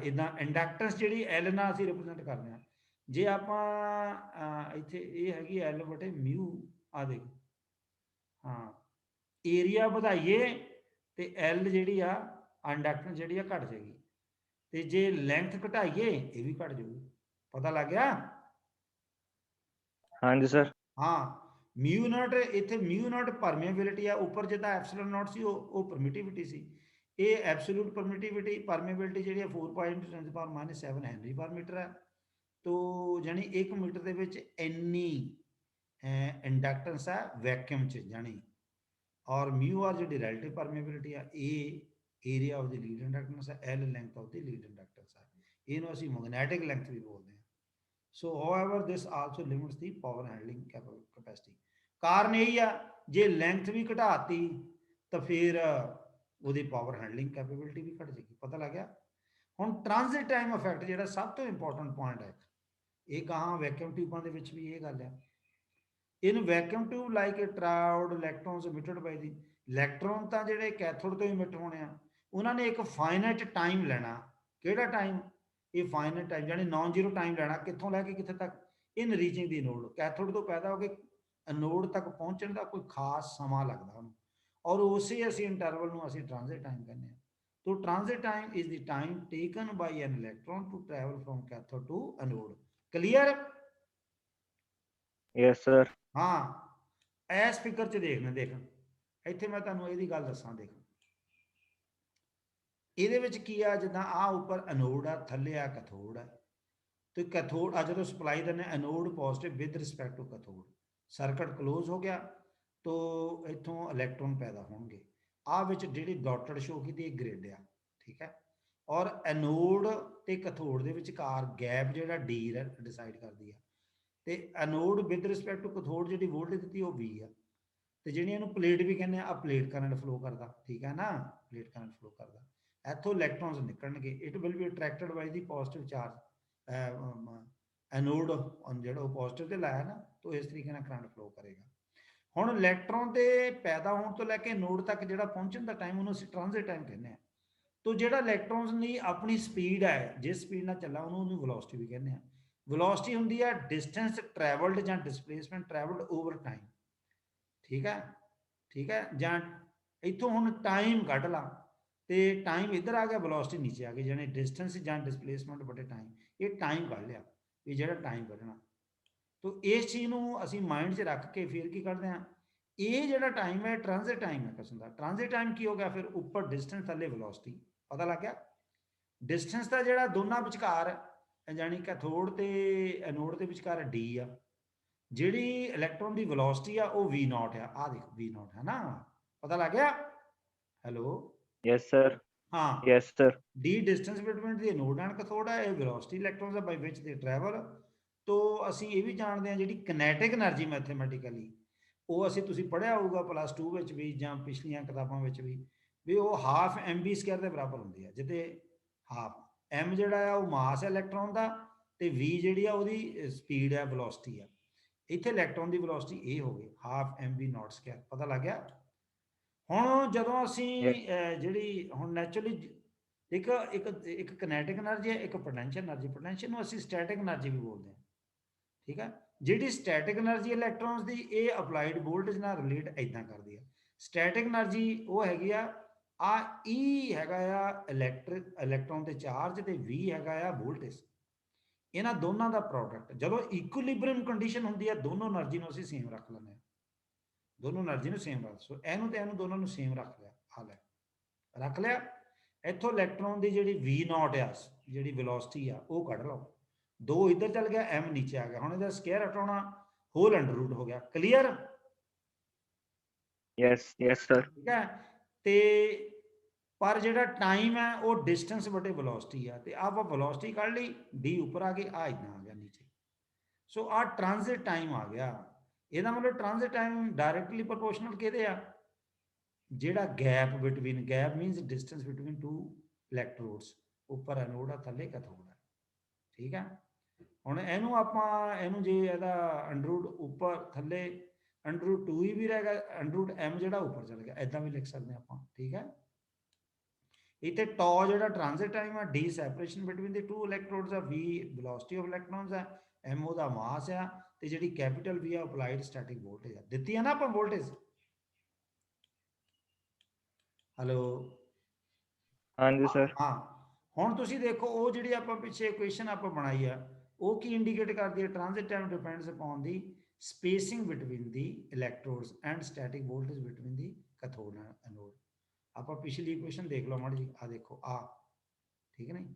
ਇਦਾਂ ਇੰਡਕਟੈਂਸ ਜਿਹੜੀ ਐਲ ਨਾਲ ਅਸੀਂ ਰਿਪਰੈਜ਼ੈਂਟ ਕਰਦੇ ਹਾਂ। ਜੇ ਆਪਾਂ ਇੱਥੇ ਇਹ ਹੈਗੀ ਐਲ ਬਟੇ ਮਿਊ, ਆ ਦੇਖ, ਹਾਂ, ਏਰੀਆ ਵਧਾਈਏ ਤੇ ਐਲ ਜਿਹੜੀ ਆ ਇੰਡਕਟੈਂਸ ਜਿਹੜੀ ਆ ਘਟ ਜਾਏਗੀ, ਤੇ ਜੇ ਲੈਂਥ ਘਟਾਈਏ ਇਹ ਵੀ ਘਟ ਜਾਊਗੀ। ਪਤਾ ਲੱਗ ਗਿਆ। ਹਾਂਜੀ ਸਰ। ਹਾਂ, ਮਿਊ ਨਾਟ, ਇੱਥੇ ਮਿਊ ਨਾਟ ਪਰਮੇਬਿਲਿਟੀ ਆ, ਉੱਪਰ ਜਿੱਦਾਂ ਐਪਸਿਲਨ ਨਾਟ ਸੀ ਉਹ ਪਰਮਿਟਿਵਿਟੀ ਸੀ। ਇਹ ਐਬਸੋਲੂਟ ਪਰਮਿਟਿਵਿਟੀ ਪਰਮੇਬਿਲਿਟੀ ਜਿਹੜੀ ਆ 4.10⁻⁷ ਹੈਨਰੀ ਪਰ ਮੀਟਰ ਹੈ। ਤੋ ਜਾਨੀ 1 ਮੀਟਰ ਦੇ ਵਿੱਚ ਇੰਨੀ ਇੰਡਕਟੈਂਸ ਹੈ ਵੈਕਿਊਮ ਚ, ਜਾਨੀ। ਔਰ ਮਿਊ ਆਰ ਜਿਹੜੀ ਰਿਲੇਟਿਵ ਪਰਮੇਬਿਲਿਟੀ ਆ, ਇਹ area of the lead inductance ਹੈ, L length of the lead inductance ਹੈ। ਇਹਨੂੰ ਅਸੀਂ ਮੈਗਨੈਟਿਕ ਲੈਂਥ ਵੀ ਬੋਲਦੇ ਹਾਂ। ਸੋ however this also limits the power handling capacity। ਕਾਰਨ ਇਹ ਆ, ਜੇ ਲੈਂਥ ਵੀ ਘਟਾਤੀ ਤਾਂ ਫਿਰ ਉਹਦੀ ਪਾਵਰ ਹੈਂਡਲਿੰਗ ਕੈਪੇਬਿਲਿਟੀ ਵੀ ਘਟ ਜਾਏਗੀ। ਪਤਾ ਲੱਗ ਗਿਆ। ਹੁਣ ਟ੍ਰਾਂਜ਼ਿਟ ਟਾਈਮ ਇਫੈਕਟ ਜਿਹੜਾ ਸਭ ਤੋਂ ਇੰਪੋਰਟੈਂਟ ਪੁਆਇੰਟ ਹੈ, ਇਹ ਕਹਾਂ ਵੈਕਿਊਮ ਟਿਊਬਾਂ ਦੇ ਵਿੱਚ ਵੀ ਇਹ ਗੱਲ ਹੈ। in vacuum tube like a cloud electrons emitted by the electron ਤਾਂ ਜਿਹੜੇ ਕੈਥੋਡ ਤੋਂ ਇਮਿਟ ਹੋਣੇ ਆ, ਉਹਨਾਂ ਨੇ ਇੱਕ ਫਾਈਨਾਈਟ ਟਾਈਮ ਲੈਣਾ। ਕਿਹੜਾ ਟਾਈਮ? ਇਹ ਫਾਈਨਾਈਟ ਟਾਈਮ ਯਾਨੀ ਨਾਨ ਜ਼ੀਰੋ ਟਾਈਮ ਲੈਣਾ। ਕਿੱਥੋਂ ਲੈ ਕੇ ਕਿੱਥੇ ਤੱਕ? ਇਨ ਰੀਚਿੰਗ ਦੀ ਨੋਡ। ਕੈਥੋਡ ਤੋਂ ਪੈਦਾ ਹੋ ਕੇ ਨੋਡ ਤੱਕ ਪਹੁੰਚਣ ਦਾ ਕੋਈ ਖਾਸ ਸਮਾਂ ਲੱਗਦਾ ਉਹਨੂੰ, ਔਰ ਉਸੇ ਅਸੀਂ ਇੰਟਰਵਲ ਨੂੰ ਅਸੀਂ ਟ੍ਰਾਂਜ਼ਿਟ ਟਾਈਮ ਕਹਿੰਦੇ ਹਾਂ। तो transit time is the time taken by an electron to travel from cathode to anode. Clear? Yes, sir. हाँ, इस फिगर च देखना, देख ਇੱਥੇ ਮੈਂ ਤੁਹਾਨੂੰ ਇਹਦੀ ਗੱਲ ਦੱਸਾਂ। ਦੇਖ ਇਹਦੇ ਵਿੱਚ ਕੀ ਆ, ਜਿੱਦਾਂ ਆ ਉੱਪਰ ਐਨੋਡ ਆ, ਥੱਲੇ ਆ ਕੈਥੋਡ ਆ। ਤੇ ਕੈਥੋਡ ਆ ਜਦੋਂ ਸਪਲਾਈ ਦਿੰਦੇ anode positive with respect to cathode, circuit close ਹੋ ਗਿਆ, ਤੋ ਇੱਥੋਂ ਇਲੈਕਟ੍ਰੋਨ ਪੈਦਾ ਹੋਣਗੇ। ਆ ਵਿੱਚ ਜਿਹੜੀ ਡਾਟਡ ਸ਼ੋ ਕੀਤੀ ਇਹ ਗ੍ਰਿਡ ਆ, ਠੀਕ ਹੈ। ਔਰ ਐਨੋਡ ਤੇ ਕੈਥੋਡ ਦੇ ਵਿਚਕਾਰ ਗੈਪ ਜਿਹੜਾ ਡੀ ਡਿਸਾਈਡ ਕਰਦੀ ਆ। ਤੇ ਐਨੋਡ ਵਿਦ ਰਿਸਪੈਕਟ ਟੂ ਕੈਥੋਡ ਜਿਹੜੀ ਵੋਲਟੇਜ ਦਿੱਤੀ ਉਹ V ਆ, ਤੇ ਜਿਹੜੀ ਇਹਨੂੰ ਪਲੇਟ ਵੀ ਕਹਿੰਦੇ ਆ ਪਲੇਟ ਕਰੰਟ ਫਲੋ ਕਰਦਾ, ਠੀਕ ਹੈ ਨਾ, ਪਲੇਟ ਕਰੰਟ ਫਲੋ ਕਰਦਾ। ਇੱਥੋਂ electrons ਨਿਕਲਣਗੇ, it will be ਅਟਰੈਕਟਡ by the positive charge. Anode ਜਿਹੜਾ ਉਹ ਪੋਜ਼ਿਟਿਵ ਤੇ ਲਾਇਆ ਨਾ, ਤਾਂ ਇਸ ਤਰੀਕੇ ਨਾਲ ਕਰੰਟ ਫਲੋ ਕਰੇਗਾ। ਹੁਣ ਇਲੈਕਟ੍ਰੋਨ ਦੇ ਪੈਦਾ ਹੋਣ ਤੋਂ ਲੈ ਕੇ ਨੋਡ ਤੱਕ ਜਿਹੜਾ ਪਹੁੰਚਣ ਦਾ ਟਾਈਮ, ਉਹਨੂੰ ਅਸੀਂ ਟ੍ਰਾਂਜ਼ਿਟ ਟਾਈਮ ਕਹਿੰਦੇ ਆ। ਤੋ ਜਿਹੜਾ ਇਲੈਕਟ੍ਰੋਨਸ ਦੀ ਆਪਣੀ ਸਪੀਡ ਹੈ, ਜਿਸ ਸਪੀਡ ਨਾਲ ਚੱਲਾ ਉਹਨੂੰ ਵੈਲੋਸਿਟੀ ਵੀ ਕਹਿੰਦੇ ਆ। ਵੈਲੋਸਿਟੀ ਹੁੰਦੀ ਹੈ ਡਿਸਟੈਂਸ ਟਰੈਵਲਡ ਜਾਂ ਡਿਸਪਲੇਸਮੈਂਟ ਟਰੈਵਲਡ ਓਵਰ ਟਾਈਮ, ਠੀਕ ਹੈ, ਠੀਕ ਹੈ। ਜਾਂ ਇੱਥੋਂ ਹੁਣ ਟਾਈਮ ਕੱਢ ਲਾ, ਤੇ ਟਾਈਮ ਇੱਧਰ ਆ ਗਿਆ, ਵੈਲੋਸਿਟੀ ਨੀਚੇ ਆ ਗਈ, ਜਾਨੀ ਡਿਸਟੈਂਸ ਜਾਂ ਡਿਸਪਲੇਸਮੈਂਟ ਬਟੇ ਟਾਈਮ। ਇਹ ਟਾਈਮ ਕੱਢ ਲਿਆ ਵੀ ਜਿਹੜਾ ਟਾਈਮ ਕੱਢਣਾ। ਤੋ ਇਸ ਚੀਜ਼ ਨੂੰ ਅਸੀਂ ਮਾਈਂਡ 'ਚ ਰੱਖ ਕੇ ਫਿਰ ਕੀ ਕਰਦੇ ਹਾਂ, ਇਹ ਜਿਹੜਾ ਟਾਈਮ ਹੈ ਟ੍ਰਾਂਜ਼ਿਟ ਟਾਈਮ ਹੈ ਕਿਸਮ ਦਾ। ਟ੍ਰਾਂਜ਼ਿਟ ਟਾਈਮ ਕੀ ਹੋ ਗਿਆ ਫਿਰ? ਉੱਪਰ ਡਿਸਟੈਂਸ, ਥੱਲੇ ਵੈਲੋਸਿਟੀ। ਪਤਾ ਲੱਗ ਗਿਆ? ਡਿਸਟੈਂਸ ਦਾ ਜਿਹੜਾ ਦੋਨਾਂ ਵਿਚਕਾਰ ਜਾਨੀ ਕੈਥੋਡ ਤੇ ਐਨੋਡ ਦੇ ਵਿਚਕਾਰ ਡੀ ਆ, ਜਿਹੜੀ ਇਲੈਕਟ੍ਰੋਨ ਦੀ ਵੈਲੋਸਿਟੀ ਆ ਉਹ V ਨੋਟ ਆ। ਆ ਦੇਖੋ V ਨੋਟ ਹੈ ਨਾ, ਪਤਾ ਲੱਗ ਗਿਆ? Hello, Yes, sir. हाँ, Yes, sir. d distance between the node and cathode है, velocity electrons by which they travel। तो ਅਸੀਂ ਇਹ ਵੀ ਜਾਣਦੇ ਹਾਂ ਜਿਹੜੀ kinetic energy ਮੈਥਮੈਟਿਕਲੀ, ਉਹ ਅਸੀਂ ਤੁਸੀਂ ਪੜ੍ਹਿਆ ਹੋਊਗਾ +2 ਵਿੱਚ ਵੀ ਜਾਂ ਪਿਛਲੀਆਂ ਕਿਤਾਬਾਂ ਵਿੱਚ ਵੀ ਉਹ ਹਾਫ mv² ਦੇ ਬਰਾਬਰ ਹੁੰਦੀ ਹੈ, ਜਿੱਤੇ ਹਾਫ m ਜਿਹੜਾ ਆ ਉਹ ਮਾਸ ਹੈ ਇਲੈਕਟ੍ਰੋਨ ਦਾ, ਤੇ v ਜਿਹੜੀ ਆ ਉਹਦੀ ਸਪੀਡ ਹੈ, ਵੈਲੋਸਿਟੀ ਆ। ਇੱਥੇ ਇਲੈਕਟ੍ਰੋਨ ਦੀ ਵੈਲੋਸਿਟੀ ਇਹ ਹੋ ਗਈ ਹਾਫ mv²। ਪਤਾ ਲੱਗ ਗਿਆ? ਹੁਣ ਜਦੋਂ ਅਸੀਂ ਜਿਹੜੀ ਹੁਣ ਨੈਚੁਰਲੀ ਇੱਕ ਇੱਕ ਇੱਕ ਕਿਨੈਟਿਕ એનર્ਜੀ ਹੈ, ਇੱਕ ਪੋਟੈਂਸ਼ੀਅਲ એનર્ਜੀ। ਪੋਟੈਂਸ਼ੀਅਲ ਨੂੰ ਅਸੀਂ ਸਟੈਟਿਕ એનર્ਜੀ ਵੀ ਬੋਲਦੇ ਹਾਂ, ਠੀਕ ਹੈ। ਜਿਹੜੀ ਸਟੈਟਿਕ એનર્ਜੀ ਇਲੈਕਟ੍ਰੋਨਸ ਦੀ, ਇਹ ਅਪਲਾਈਡ ਵੋਲਟੇਜ ਨਾਲ ਰਿਲੇਟ ਇਦਾਂ ਕਰਦੀ ਹੈ। ਸਟੈਟਿਕ એનર્ਜੀ ਉਹ ਹੈਗੀ ਆ E ਹੈਗਾ ਆ ਇਲੈਕਟ੍ਰੋਨ ਤੇ ਚਾਰਜ, ਤੇ V ਹੈਗਾ ਆ ਵੋਲਟੇਜ। ਇਹਨਾਂ ਦੋਨਾਂ ਦਾ ਪ੍ਰੋਡਕਟ ਜਦੋਂ ਇਕੁਇਲਿਬ੍ਰੀਅਮ ਕੰਡੀਸ਼ਨ ਹੁੰਦੀ ਹੈ, ਦੋਨੋਂ એનર્ਜੀ ਨੂੰ ਅਸੀਂ ਸੇਮ ਰੱਖ ਲੈਂਦੇ ਹਾਂ, ਦੋਨੋਂ એનર્ਜੀ ਨੂੰ ਸੇਮ ਰੱਖ। ਸੋ ਇਹਨੂੰ ਤੇ ਇਹਨੂੰ ਦੋਨਾਂ ਨੂੰ ਸੇਮ ਰੱਖ ਲਿਆ, ਆ ਲੈ ਰੱਖ ਲਿਆ। ਇੱਥੋਂ ਇਲੈਕਟ੍ਰੋਨ ਦੀ ਜਿਹੜੀ V ਨੋਟ ਆ, ਜਿਹੜੀ ਵੈਲੋਸਿਟੀ ਆ, ਉਹ ਕੱਢ ਲਓ। 2 ਇੱਧਰ ਚੱਲ ਗਿਆ, m ਨੀਚੇ ਆ ਗਿਆ। ਹੁਣ ਇਹਦਾ ਸਕੁਅਰ ਹਟਾਉਣਾ, ਹੋਲ ਅੰਡਰ ਰੂਟ ਹੋ ਗਿਆ। ਕਲੀਅਰ? Yes, yes, sir. ਠੀਕ ਹੈ। ਤੇ ਪਰ ਜਿਹੜਾ ਟਾਈਮ ਹੈ ਉਹ ਡਿਸਟੈਂਸ ਬਟੇ ਵੈਲੋਸਿਟੀ ਆ, ਤੇ ਆਪਾਂ ਵੈਲੋਸਿਟੀ ਕੱਢ ਲਈ, d ਉੱਪਰ ਆ ਗਈ, ਆ ਇਦਾਂ ਆ ਗਿਆ ਨੀਚੇ। ਸੋ ਆ ਟ੍ਰਾਂਜ਼ਿਟ ਟਾਈਮ ਆ ਗਿਆ। ਇਹਦਾ ਮਤਲਬ ਟ੍ਰਾਂਜ਼ਿਟ ਟਾਈਮ ਡਾਇਰੈਕਟਲੀ ਪ੍ਰੋਪੋਰਸ਼ਨਲ ਕਿਹਦੇ ਆ? ਜਿਹੜਾ gap between, gap means distance between 2 electrodes, ਉੱਪਰ ਐਨੋਡ ਆ, ਥੱਲੇ ਕੈਥੋਡ ਆ, ਠੀਕ ਹੈ। ਹੁਣ ਇਹਨੂੰ ਆਪਾਂ ਇਹਨੂੰ ਜੇ ਇਹਦਾ ਅੰਡਰਰੂਟ ਉੱਪਰ ਥੱਲੇ ਅੰਡਰਰੂਟ 2 ਹੀ ਵੀ ਰਹੇਗਾ, ਅੰਡਰਰੂਟ m ਜਿਹੜਾ ਉੱਪਰ ਚਲ ਗਿਆ, ਇਦਾਂ ਵੀ ਲਿਖ ਸਕਦੇ ਆਪਾਂ, ਠੀਕ ਹੈ। ਇੱਥੇ ਟੌ ਜਿਹੜਾ ਟ੍ਰਾਂਜ਼ਿਟ ਟਾਈਮ ਆ, d ਸੈਪਰੇਸ਼ਨ ਬਿਟਵੀਨ ਦੀ 2 ਇਲੈਕਟ੍ਰੋਡਸ ਆ, v ਵੈਲੋਸਿਟੀ ਆਫ ਇਲੈਕਟ੍ਰੋਨਸ ਆ, m ਉਹਦਾ ਮਾਸ ਆ, ਤੇ ਜਿਹੜੀ ਕੈਪੀਟਲ V ਆ ਅਪਲਾਈਡ ਸਟੈਟਿਕ ਵੋਲਟੇਜ ਆ। ਦਿੱਤੀ ਆ ਨਾ ਆਪਾਂ ਵੋਲਟੇਜ? ਹੈਲੋ, ਹਾਂਜੀ ਸਰ। ਹਾਂ। ਹੁਣ ਤੁਸੀਂ ਦੇਖੋ ਉਹ ਜਿਹੜੀ ਆਪਾਂ ਪਿੱਛੇ ਇਕੁਏਸ਼ਨ ਆਪਾਂ ਬਣਾਈ ਆ, ਉਹ ਕੀ ਇੰਡੀਕੇਟ ਕਰਦੀ ਹੈ? Transit time depends upon the spacing between the electrodes and static voltage between the cathode and anode. ਆਪਾਂ ਪਿਛਲੀ ਇਕੁਏਸ਼ਨ ਦੇਖ ਲਓ ਮਾੜੀ ਜੀ, ਆ ਦੇਖੋ ਆ, ਠੀਕ ਹੈ ਨਹੀਂ?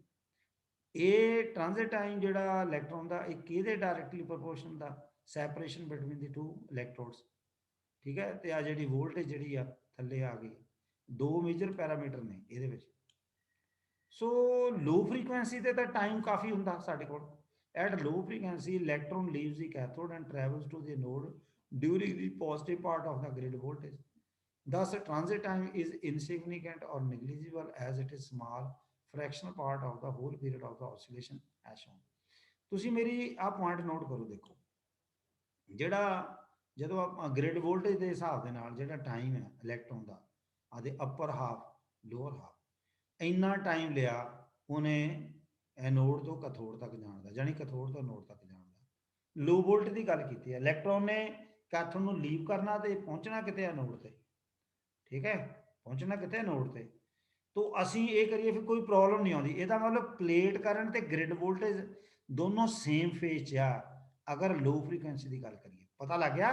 ਇਹ ਟ੍ਰਾਂਜ਼ਿਟ ਟਾਈਮ ਜਿਹੜਾ ਇਲੈਕਟ੍ਰੋਨ ਦਾ, ਇਹ ਕਿਹਦੇ ਡਾਇਰੈਕਟਲੀ ਪ੍ਰੋਪੋਰਸ਼ਨਲ ਦਾ? ਸੈਪਰੇਸ਼ਨ ਬਿਟਵੀਨ ਦੀ 2 ਇਲੈਕਟ੍ਰੋਡਸ, ਠੀਕ ਹੈ। ਤੇ ਆ ਜਿਹੜੀ ਵੋਲਟੇਜ ਜਿਹੜੀ ਆ ਥੱਲੇ ਆ ਗਈ। 2 ਮੇਜਰ ਪੈਰਾਮੀਟਰ ਨੇ ਇਹਦੇ ਵਿੱਚ। ਸੋ ਲੋ ਫ੍ਰੀਕੁਐਂਸੀ ਤੇ ਤਾਂ ਟਾਈਮ ਕਾਫੀ ਹੁੰਦਾ ਸਾਡੇ ਕੋਲ। At low frequency electron leaves the cathode and travels to the node during the positive part of the grid voltage. Thus, transit time is insignificant or negligible as it is small fractional part of the whole period of the oscillation as shown। ਤੁਸੀਂ ਮੇਰੀ ਆ ਪੁਆਇੰਟ ਨੋਟ ਕਰੋ, ਦੇਖੋ ਜਿਹੜਾ ਜਦੋਂ ਆਪਾਂ ਗ੍ਰਿਡ ਵੋਲਟੇਜ ਦੇ ਹਿਸਾਬ ਦੇ ਨਾਲ ਜਿਹੜਾ ਟਾਈਮ ਹੈ ਇਲੈਕਟ੍ਰੋਨ ਦਾ ਆਦੇ ਅਪਰ ਹਾਫ ਲੋਅਰ ਹਾਫ ਇੰਨਾ ਟਾਈਮ ਲਿਆ ਉਹਨੇ ਐਨੋਡ ਤੋਂ ਕੈਥੋਡ ਤੱਕ ਜਾਣ ਦਾ, ਯਾਨੀ ਕੈਥੋਡ ਤੋਂ ਐਨੋਡ ਤੱਕ ਜਾਣ ਦਾ। ਲੋ ਵੋਲਟ ਦੀ ਗੱਲ ਕੀਤੀ ਹੈ, ਇਲੈਕਟ੍ਰੋਨ ਨੇ ਕੈਥੋਡ ਨੂੰ ਲੀਵ ਕਰਨਾ ਤੇ ਪਹੁੰਚਣਾ ਕਿਤੇ ਐਨੋਡ ਤੇ, ਠੀਕ ਹੈ, ਪਹੁੰਚਣਾ ਕਿਤੇ ਐਨੋਡ ਤੇ। ਤੋ ਅਸੀਂ ਇਹ ਕਰੀਏ ਫਿਰ ਕੋਈ ਪ੍ਰੋਬਲਮ ਨਹੀਂ ਆਉਂਦੀ। ਇਹਦਾ ਮਤਲਬ ਪਲੇਟ ਕਰੰਟ ਤੇ ਗ੍ਰਿਡ ਵੋਲਟੇਜ ਦੋਨੋਂ ਸੇਮ ਫੇਜ਼ 'ਚ ਆ ਅਗਰ ਲੋ ਫ੍ਰੀਕੁਐਂਸੀ ਦੀ ਗੱਲ ਕਰੀਏ। ਪਤਾ ਲੱਗ ਗਿਆ?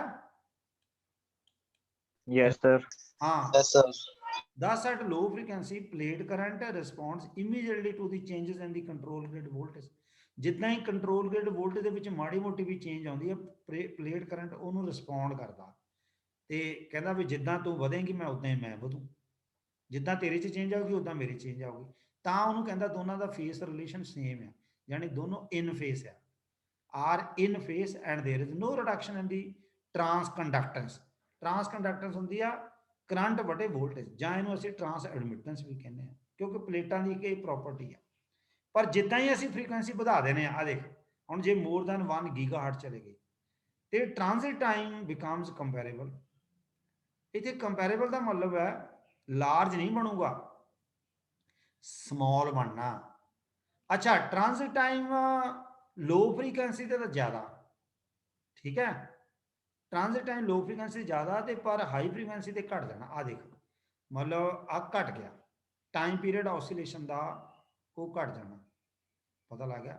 Yes, sir. हाँ, Yes, sir. thus at low frequency plate current responds immediately to the changes in the control grid voltage। ਜਿੱਦਾਂ ਹੀ ਕੰਟਰੋਲ ਗ੍ਰਿਡ ਵੋਲਟੇਜ ਦੇ ਵਿੱਚ ਮਾੜੀ ਮੋਟੀ ਵੀ ਚੇਂਜ ਆਉਂਦੀ ਹੈ, ਪਲੇਟ ਕਰੰਟ ਉਹਨੂੰ ਰਿਸਪੌਂਡ ਕਰਦਾ ਤੇ ਕਹਿੰਦਾ ਵੀ ਜਿੱਦਾਂ ਤੂੰ ਵਧੇਂਗੀ ਮੈਂ ਉਦਾਂ ਹੀ ਮੈਂ ਵਧੂ, ਜਿੱਦਾਂ ਤੇਰੇ 'ਚ ਚੇਂਜ ਆਊਗੀ ਉਦਾਂ ਮੇਰੇ ਚੇਂਜ ਆਊਗੀ। ਤਾਂ ਉਹਨੂੰ ਕਹਿੰਦਾ ਦੋਨਾਂ ਦਾ ਫੇਸ ਰਿਲੇਸ਼ਨ ਸੇਮ ਹੈ, ਯਾਨੀ ਦੋਨੋਂ ਇਨ ਫੇਸ ਆ, are in phase and there is no reduction in the transconductance. Transconductance ਹੁੰਦੀ ਆ ਕਰੰਟ ਬਟੇ ਵੋਲਟੇਜ, ਜਾਂ ਇਹਨੂੰ ਅਸੀਂ ਟਰਾਂਸ ਐਡਮਿਟੈਂਸ ਵੀ ਕਹਿੰਦੇ ਆ, ਕਿਉਂਕਿ ਪਲੇਟਾਂ ਦੀ ਇੱਕ ਪ੍ਰੋਪਰਟੀ ਆ। ਪਰ ਜਿੱਦਾਂ ਹੀ ਅਸੀਂ ਫ੍ਰੀਕੁਐਂਸੀ ਵਧਾ ਦੇਣੇ ਆ ਦੇਖ ਹੁਣ ਜੇ ਮੋਰ ਦੈਨ 1 ਗੀਗਾਹਰਟ ਚਲੇ ਗਏ ਤੇ ਟ੍ਰਾਂਜ਼ਿਟ ਟਾਈਮ ਬਿਕਮਸ ਕੰਪੈਰੇਬਲ। ਇੱਥੇ ਕੰਪੈਰੇਬਲ ਦਾ ਮਤਲਬ ਹੈ ਲਾਰਜ ਨਹੀਂ ਬਣੂਗਾ, ਸਮਾਲ ਬਣਨਾ। ਅੱਛਾ, ਟ੍ਰਾਂਜ਼ਿਟ ਟਾਈਮ ਲੋ ਫ੍ਰੀਕੁਐਂਸੀ ਤੇ ਤਾਂ ਜ਼ਿਆਦਾ, ਠੀਕ ਹੈ, ਟ੍ਰਾਂਜ਼ਿਟ ਟਾਈਮ ਲੋ ਫ੍ਰੀਕੁਐਂਸੀ ਜ਼ਿਆਦਾ ਤੇ ਪਰ ਹਾਈ ਫ੍ਰੀਕੁਐਂਸੀ ਤੇ ਘਟ ਜਾਣਾ। ਆ ਦੇਖ ਮਤਲਬ ਆ ਘਟ ਗਿਆ, ਟਾਈਮ ਪੀਰੀਅਡ ਆਸਿਲੇਸ਼ਨ ਦਾ ਉਹ ਘਟ ਜਾਣਾ। ਪਤਾ ਲੱਗ ਗਿਆ?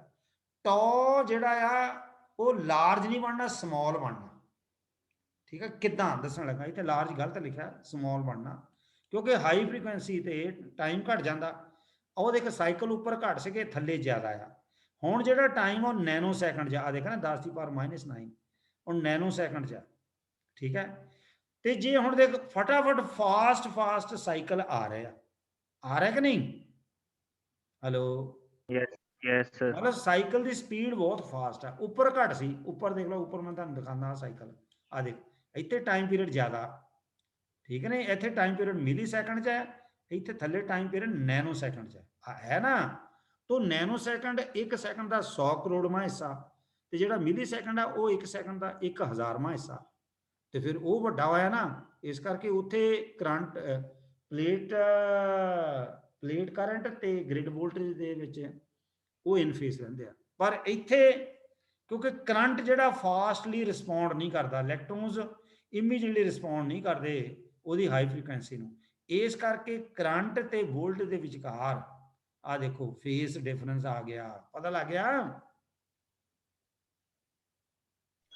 ਟੋ ਜਿਹੜਾ ਆ ਉਹ ਲਾਰਜ ਨਹੀਂ ਬਣਨਾ, ਸਮਾਲ ਬਣਨਾ, ਠੀਕ ਹੈ। ਕਿੱਦਾਂ ਦੱਸਣ ਲੱਗਾ, ਇੱਥੇ ਲਾਰਜ ਗਲਤ ਲਿਖਿਆ, ਸਮਾਲ ਬਣਨਾ, ਕਿਉਂਕਿ ਹਾਈ ਫ੍ਰੀਕੁਐਂਸੀ ਤੇ ਟਾਈਮ ਘਟ ਜਾਂਦਾ। ਉਹ ਦੇਖ ਸਾਈਕਲ ਉੱਪਰ ਘਟ ਸਕੇ, ਥੱਲੇ ਜ਼ਿਆਦਾ ਆ। ਹੁਣ ਜਿਹੜਾ ਟਾਈਮ ਉਹ ਨੈਨੋ ਸੈਕਿੰਡ 'ਚ ਆ ਦੇਖ ਨਾ, 10 ਦੀ ਪਾਵਰ -9 ਉਹ ਨੈਨੋ ਸੈਕਿੰਡ 'ਚ ਆ, ਠੀਕ ਹੈ। ਤੇ ਜੇ ਹੁਣ ਦੇਖ ਫਟਾਫਟ ਫਾਸਟ ਸਾਈਕਲ ਆ ਰਿਹਾ ਕਿ ਨਹੀਂ? Hello, Yes, yes, sir. ਮਤਲਬ ਸਾਈਕਲ ਦੀ ਸਪੀਡ ਬਹੁਤ ਫਾਸਟ ਆ। ਉੱਪਰ ਘੱਟ ਸੀ, ਉੱਪਰ ਦੇਖ ਲਓ, ਉੱਪਰ ਮੈਂ ਤੁਹਾਨੂੰ ਦਿਖਾਉਂਦਾ ਸਾਈਕਲ, ਆ ਦੇਖ ਇੱਥੇ ਟਾਈਮ ਪੀਰੀਅਡ ਜ਼ਿਆਦਾ, ਠੀਕ ਹੈ ਨਾ, ਇੱਥੇ ਟਾਈਮ ਪੀਰੀਅਡ ਮਿਲੀ ਸੈਕਿੰਡ 'ਚ ਹੈ, ਇੱਥੇ ਥੱਲੇ ਟਾਈਮ ਪੀਰੀਅਡ ਨੈਨੋ ਸੈਕਿੰਡ 'ਚ ਹੈ ਨਾ। ਤੋ ਨੈਨੋ ਸੈਕਿੰਡ 1 ਸੈਕਿੰਡ ਦਾ 100 ਕਰੋੜਵਾਂ ਹਿੱਸਾ, ਤੇ ਜਿਹੜਾ ਮਿਲੀ ਸੈਕਿੰਡ ਆ ਉਹ 1 ਸੈਕਿੰਡ ਦਾ 1000ਵਾਂ ਹਿੱਸਾ, ਤੇ ਫਿਰ ਉਹ ਵੱਡਾ ਹੋਇਆ ਨਾ। ਇਸ ਕਰਕੇ ਉੱਥੇ ਕਰੰਟ ਪਲੇਟ ਕਰੰਟ ਤੇ ਗ੍ਰਿਡ ਵੋਲਟੇਜ ਦੇ ਵਿੱਚ ਉਹ ਇਨ ਫੇਸ ਰਹਿੰਦੇ ਆ। ਪਰ ਇੱਥੇ ਕਿਉਂਕਿ ਕਰੰਟ ਜਿਹੜਾ ਫਾਸਟਲੀ ਰਿਸਪੌਂਡ ਨਹੀਂ ਕਰਦਾ, ਇਲੈਕਟ੍ਰੋਨਸ ਇਮੀਡੀਏਟਲੀ ਰਿਸਪੌਂਡ ਨਹੀਂ ਕਰਦੇ ਉਹਦੀ ਹਾਈ ਫ੍ਰੀਕੁਐਂਸੀ ਨੂੰ, ਇਸ ਕਰਕੇ ਕਰੰਟ ਤੇ ਵੋਲਟ ਦੇ ਵਿਚਕਾਰ ਆ ਦੇਖੋ ਫੇਸ ਡਿਫਰੈਂਸ ਆ ਗਿਆ। ਪਤਾ ਲੱਗ ਗਿਆ?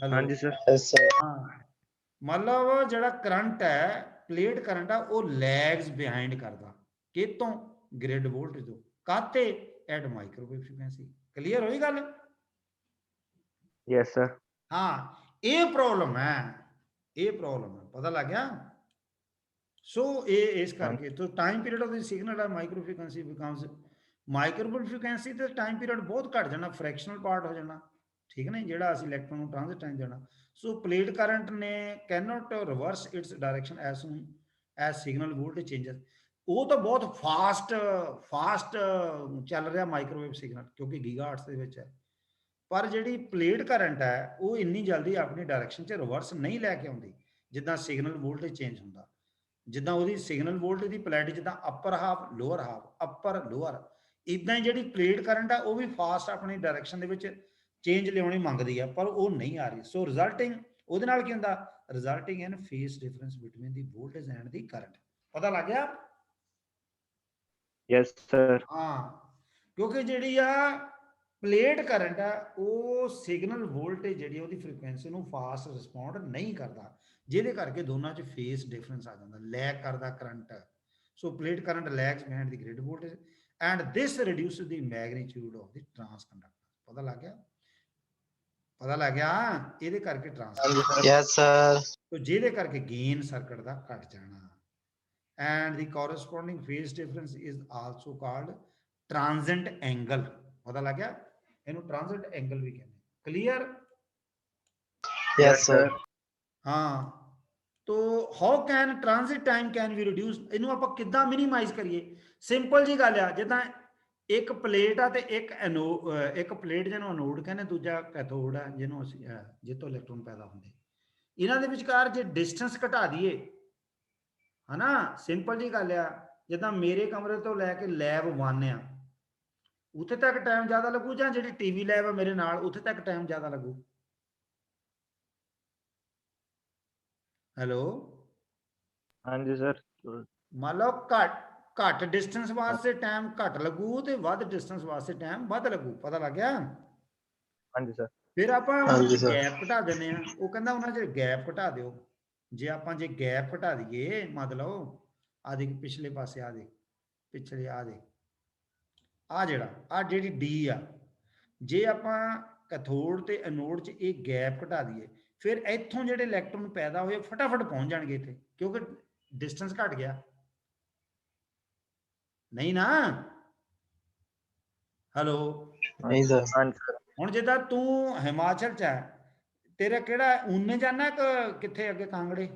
ਹੈਲੋ, ਹਾਂਜੀ sir. Yes, sir. ਹਾਂ, ਮਤਲਬ ਜਿਹੜਾ ਕਰੰਟ ਹੈ ਪਲੇਟ ਕਰੰਟ ਆ ਉਹ ਲੈਗਸ ਬਿਹਾਈਂਡ ਕਰਦਾ, ਕਿਤੋਂ? ਗ੍ਰਿਡ ਵੋਲਟੇਜ ਤੋਂ। ਕਾਤੇ? At microwave frequency. ਕਲੀਅਰ ਹੋਈ ਗੱਲ? Yes, sir. ਹਾਂ, ਇਹ ਪ੍ਰੋਬਲਮ ਹੈ, ਇਹ ਪ੍ਰੋਬਲਮ ਹੈ। ਪਤਾ ਲੱਗ ਗਿਆ? ਸੋ ਇਹ ਇਸ ਕਰਕੇ तो time period of the signal है micro frequency becomes micro frequency ਤੇ ਟਾਈਮ ਪੀਰੀਅਡ ਬਹੁਤ ਘਟ ਜਾਣਾ, ਫ੍ਰੈਕਸ਼ਨਲ ਪਾਰਟ ਹੋ ਜਾਣਾ, ਠੀਕ ਹੈ, ਜਿਹੜਾ ਅਸੀਂ ਇਲੈਕਟ੍ਰੋਨ ਨੂੰ ਟ੍ਰਾਂਜ਼ਿਟ ਟਾਈਮ ਦੇਣਾ। ਸੋ ਪਲੇਟ ਕਰੰਟ ਨੇ cannot reverse it's direction as soon as signal voltage changes. ਉਹ ਤਾਂ ਬਹੁਤ ਫਾਸਟ ਚੱਲ ਰਿਹਾ ਮਾਈਕ੍ਰੋਵੇਵ ਸਿਗਨਲ, ਕਿਉਂਕਿ ਗੀਗਾਹਰਟਸ ਦੇ ਵਿੱਚ ਹੈ। ਪਰ ਜਿਹੜੀ ਪਲੇਟ ਕਰੰਟ ਹੈ ਉਹ ਇੰਨੀ ਜਲਦੀ ਆਪਣੀ ਡਾਇਰੈਕਸ਼ਨ 'ਚ ਰਿਵਰਸ ਨਹੀਂ ਲੈ ਕੇ ਆਉਂਦੀ, ਜਿੱਦਾਂ ਸਿਗਨਲ ਵੋਲਟੇਜ ਚੇਂਜ ਹੁੰਦਾ, ਜਿੱਦਾਂ ਉਹਦੀ ਸਿਗਨਲ ਵੋਲਟੇਜ ਦੀ ਪੋਲੈਰਿਟੀ ਜਿੱਦਾਂ ਅਪਰ ਹਾਫ ਲੋਅਰ ਹਾਫ, ਅਪਰ ਲੋਅਰ, ਇਦਾਂ ਹੀ ਜਿਹੜੀ ਪਲੇਟ ਕਰੰਟ ਆ ਉਹ ਵੀ ਫਾਸਟ ਆਪਣੀ ਡਾਇਰੈਕਸ਼ਨ ਦੇ ਵਿੱਚ ਚੇਂਜ ਲਿਆਉਣੀ ਮੰਗਦੀ ਆ, ਪਰ ਉਹ ਨਹੀਂ ਆ ਰਹੀ। ਸੋ ਰਿਜ਼ਲਟਿੰਗ ਉਹਦੇ ਨਾਲ ਕੀ ਹੁੰਦਾ? ਰਿਜ਼ਲਟਿੰਗ ਇਨ face difference between the voltage and the current. ਪਤਾ ਲੱਗ ਗਿਆ? Yes, sir. ਹਾਂ, ਕਿਉਂਕਿ ਜਿਹੜੀ ਆ ਪਲੇਟ ਕਰੰਟ ਆ ਉਹ ਸਿਗਨਲ ਵੋਲਟੇਜ ਜਿਹੜੀ ਉਹਦੀ ਫ੍ਰੀਕੁਐਂਸੀ ਨੂੰ ਫਾਸਟ ਰਿਸਪੌਂਡ ਨਹੀਂ ਕਰਦਾ, ਜਿਹਦੇ ਕਰਕੇ ਦੋਨਾਂ 'ਚ ਫੇਸ ਡਿਫਰੈਂਸ ਆ ਜਾਂਦਾ, ਲੈਗ ਕਰਦਾ current. So plate current legs behind the grid voltage and this reduce the magnitude of ਦੀ ਟ੍ਰਾਂਸਕੰਡਕਟੈਂਸ। ਪਤਾ ਲੱਗ ਗਿਆ? ਪਤਾ ਲੱਗ ਗਿਆ? ਇਹਦੇ ਕਰਕੇ ਟ੍ਰਾਂਸਕੰਡਕਟੈਂਸ, Yes, sir. तो ਜਿਹਦੇ ਕਰਕੇ ਗੇਨ ਸਰਕਟ ਦਾ ਘਟ ਜਾਣਾ। and the corresponding phase difference is also called transient angle। ਪਤਾ ਲੱਗ ਗਿਆ? ਇਹਨੂੰ transient angle ਵੀ ਕਹਿੰਦੇ। ਕਲੀਅਰ? Yes, sir. ਹਾਂ, तो how can transit time can be reduced? ਇਹਨੂੰ ਆਪਾਂ ਕਿੱਦਾਂ ਮਿਨੀਮਾਈਜ਼ ਕਰੀਏ? ਸਿੰਪਲ ਜੀ ਗੱਲ ਆ, ਜਿੱਦਾਂ ਇੱਕ ਪਲੇਟ ਆ ਤੇ ਇੱਕ ਪਲੇਟ ਜਿਹਨੂੰ ਐਨੋਡ ਕਹਿੰਦੇ, ਦੂਜਾ ਕੈਥੋਡ ਆ ਜਿਹਨੂੰ ਅਸੀਂ ਜਿੱਥੋਂ ਇਲੈਕਟ੍ਰੋਨ ਪੈਦਾ ਹੁੰਦੇ। ਇਹਨਾਂ ਦੇ ਵਿਚਕਾਰ ਜੇ ਡਿਸਟੈਂਸ ਘਟਾ ਦਈਏ, ਹਨਾ, ਸਿੰਪਲ ਜੀ ਗੱਲ ਆ, ਜਿੱਦਾਂ ਮੇਰੇ ਕਮਰੇ ਤੋਂ ਲੈ ਕੇ ਲੈਬ 1 ਆ, ਉੱਥੇ ਤੱਕ ਟਾਈਮ ਜ਼ਿਆਦਾ ਲੱਗੂ, ਜਾਂ ਜਿਹੜੀ ਟੀਵੀ ਲੈਬ ਆ ਮੇਰੇ ਨਾਲ ਉੱਥੇ ਤੱਕ ਟਾਈਮ ਜ਼ਿਆਦਾ ਲੱਗੂ? ਹੈਲੋ, ਹਾਂਜੀ ਸਰ। ਮੰਨ ਲਓ ਘੱਟ ਡਿਸਟੈਂਸ ਵਾਸਤੇ ਟਾਈਮ ਘੱਟ ਲੱਗੂ ਤੇ ਵੱਧ ਡਿਸਟੈਂਸ ਵਾਸਤੇ ਟਾਈਮ ਵੱਧ ਲੱਗੂ, ਪਤਾ ਲੱਗ ਗਿਆ? ਹਾਂਜੀ ਸਰ। ਫਿਰ ਆਪਾਂ ਹਾਂਜੀ ਸਰ। ਗੈਪ ਘਟਾ ਦਿੰਦੇ ਆ, ਉਹ ਕਹਿੰਦਾ ਉਹਨਾਂ 'ਚ ਗੈਪ ਘਟਾ ਦਿਓ। ਜੇ ਆਪਾਂ ਜੇ ਗੈਪ ਘਟਾ ਦਈਏ, ਮਤਲਬ ਆ ਦੇਖ ਪਿਛਲੇ ਪਾਸੇ, ਆ ਦੇਖ ਪਿਛਲੇ, ਆ ਦੇਖ ਆ ਜਿਹੜੀ ਡੀ ਆ, ਜੇ ਆਪਾਂ ਕੈਥੋਡ ਤੇ ਐਨੋਡ 'ਚ ਇਹ ਗੈਪ ਘਟਾ ਦਈਏ, ਫਿਰ ਇੱਥੋਂ ਜਿਹੜੇ ਇਲੈਕਟ੍ਰੋਨ ਪੈਦਾ ਹੋਏ ਫਟਾਫਟ ਪਹੁੰਚ ਜਾਣਗੇ ਇੱਥੇ, ਕਿਉਂਕਿ ਡਿਸਟੈਂਸ ਘਟ ਗਿਆ। ਨਹੀਂ ਨਾ? ਹੈਲੋ, ਨਹੀਂ ਸਰ। ਹਾਂਜੀ ਸਰ। ਹੁਣ ਜਿੱਦਾਂ ਤੂੰ ਹਿਮਾਚਲ 'ਚ ਹੈ, ਤੇਰਾ ਕਿਹੜਾ ਊਨੇ ਜਾਣਾ ਕਿ ਕਿੱਥੇ ਅੱਗੇ ਕਾਂਗੜੇ?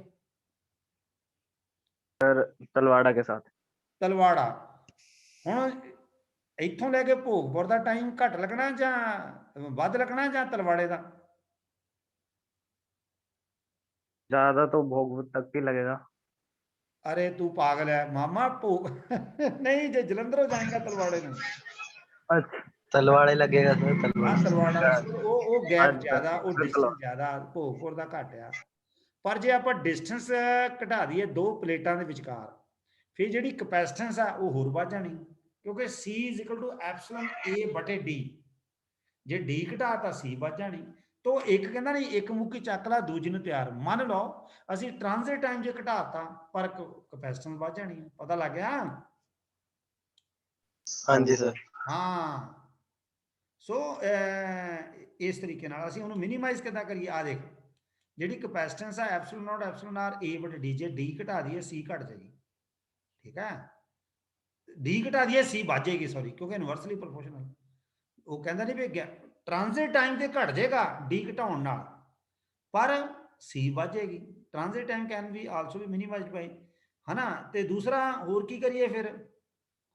तलवाड़ा के साथ। ਤਲਵਾੜਾ। ਹੁਣ ਇੱਥੋਂ ਲੈ ਕੇ ਭੋਗਪੁਰ ਦਾ ਟਾਈਮ ਘੱਟ ਲੱਗਣਾ ਜਾਂ ਵੱਧ ਲੱਗਣਾ, ਜਾਂ ਤਲਵਾੜੇ ਦਾ? ज्यादा तो भोगपुर तक ही लगेगा। अरे तू पागल है मामा, नहीं, जो जलंधरों जाएगा तलवाड़े में। अच्छा। तलवाड़े लगेगा सर, हाँ, तलवाड़े। तलवाड़ा ਉਹ ਗੈਪ अच्छा, ਜ਼ਿਆਦਾ, ਉਹ बिल्कुल। ਡਿਸਟੈਂਸ ਜ਼ਿਆਦਾ, ਭੋਗਪੁਰ ਦਾ ਘੱਟ ਆ। ਪਰ ਜੇ ਆਪਾਂ ਡਿਸਟੈਂਸ ਘਟਾ ਦਈਏ ਦੋ ਪਲੇਟਾਂ ਦੇ ਵਿਚਕਾਰ, ਫਿਰ ਜਿਹੜੀ ਕਪੈਸਿਟੈਂਸ ਆ ਉਹ ਹੋਰ ਵੱਧ ਜਾਣੀ, ਕਿਉਂਕਿ C = εA/D। ਜੇ D ਘਟਾਤਾ C ਵੱਧ ਜਾਣੀ। ਤੋ ਇੱਕ ਕਹਿੰਦਾ ਨਹੀਂ, ਇੱਕ ਮੁੱਕੀ ਚੱਕ ਲਾ, ਦੂਜੀ ਨੂੰ ਤਿਆਰ। ਮੰਨ ਲਓ ਅਸੀਂ ਟ੍ਰਾਂਜ਼ਿਟ ਟਾਈਮ ਜੇ ਘਟਾਤਾ, ਪਰ ਕਪੈਸਿਟੈਂਸ ਵੱਧ ਜਾਣੀ। ਪਤਾ ਲੱਗ ਗਿਆ? ਹਾਂਜੀ ਸਰ। ਹਾਂ, ਸੋ ਇਸ ਤਰੀਕੇ ਨਾਲ ਅਸੀਂ ਉਹਨੂੰ ਮਿਨੀਮਾਈਜ਼ ਕਿੱਦਾਂ ਕਰੀਏ? ਆ ਦੇਖ, ਜਿਹੜੀ ਕਪੈਸਿਟੈਂਸ ਆ ε0 εr ਜੇ D ਘਟਾ ਦਈਏ C ਘਟ ਜਾਏਗੀ, ਠੀਕ ਹੈ? D ਘਟਾ ਦਈਏ C ਵੱਧ ਜਾਏਗੀ, ਸੌਰੀ, ਕਿਉਂਕਿ ਇਨਵਰਸਲੀ ਪ੍ਰੋਪੋਰਸ਼ਨਲ। ਉਹ ਕਹਿੰਦਾ ਨਹੀਂ ਵੀ ਟ੍ਰਾਂਜ਼ਿਟ ਟਾਈਮ ਤੇ ਘਟ ਜਾਏਗਾ D ਘਟਾਉਣ ਨਾਲ, ਪਰ C ਵੱਧ ਜਾਏਗੀ। Transit time can be also be minimized by, ਹਨਾ? ਤੇ ਦੂਸਰਾ ਹੋਰ ਕੀ ਕਰੀਏ ਫਿਰ?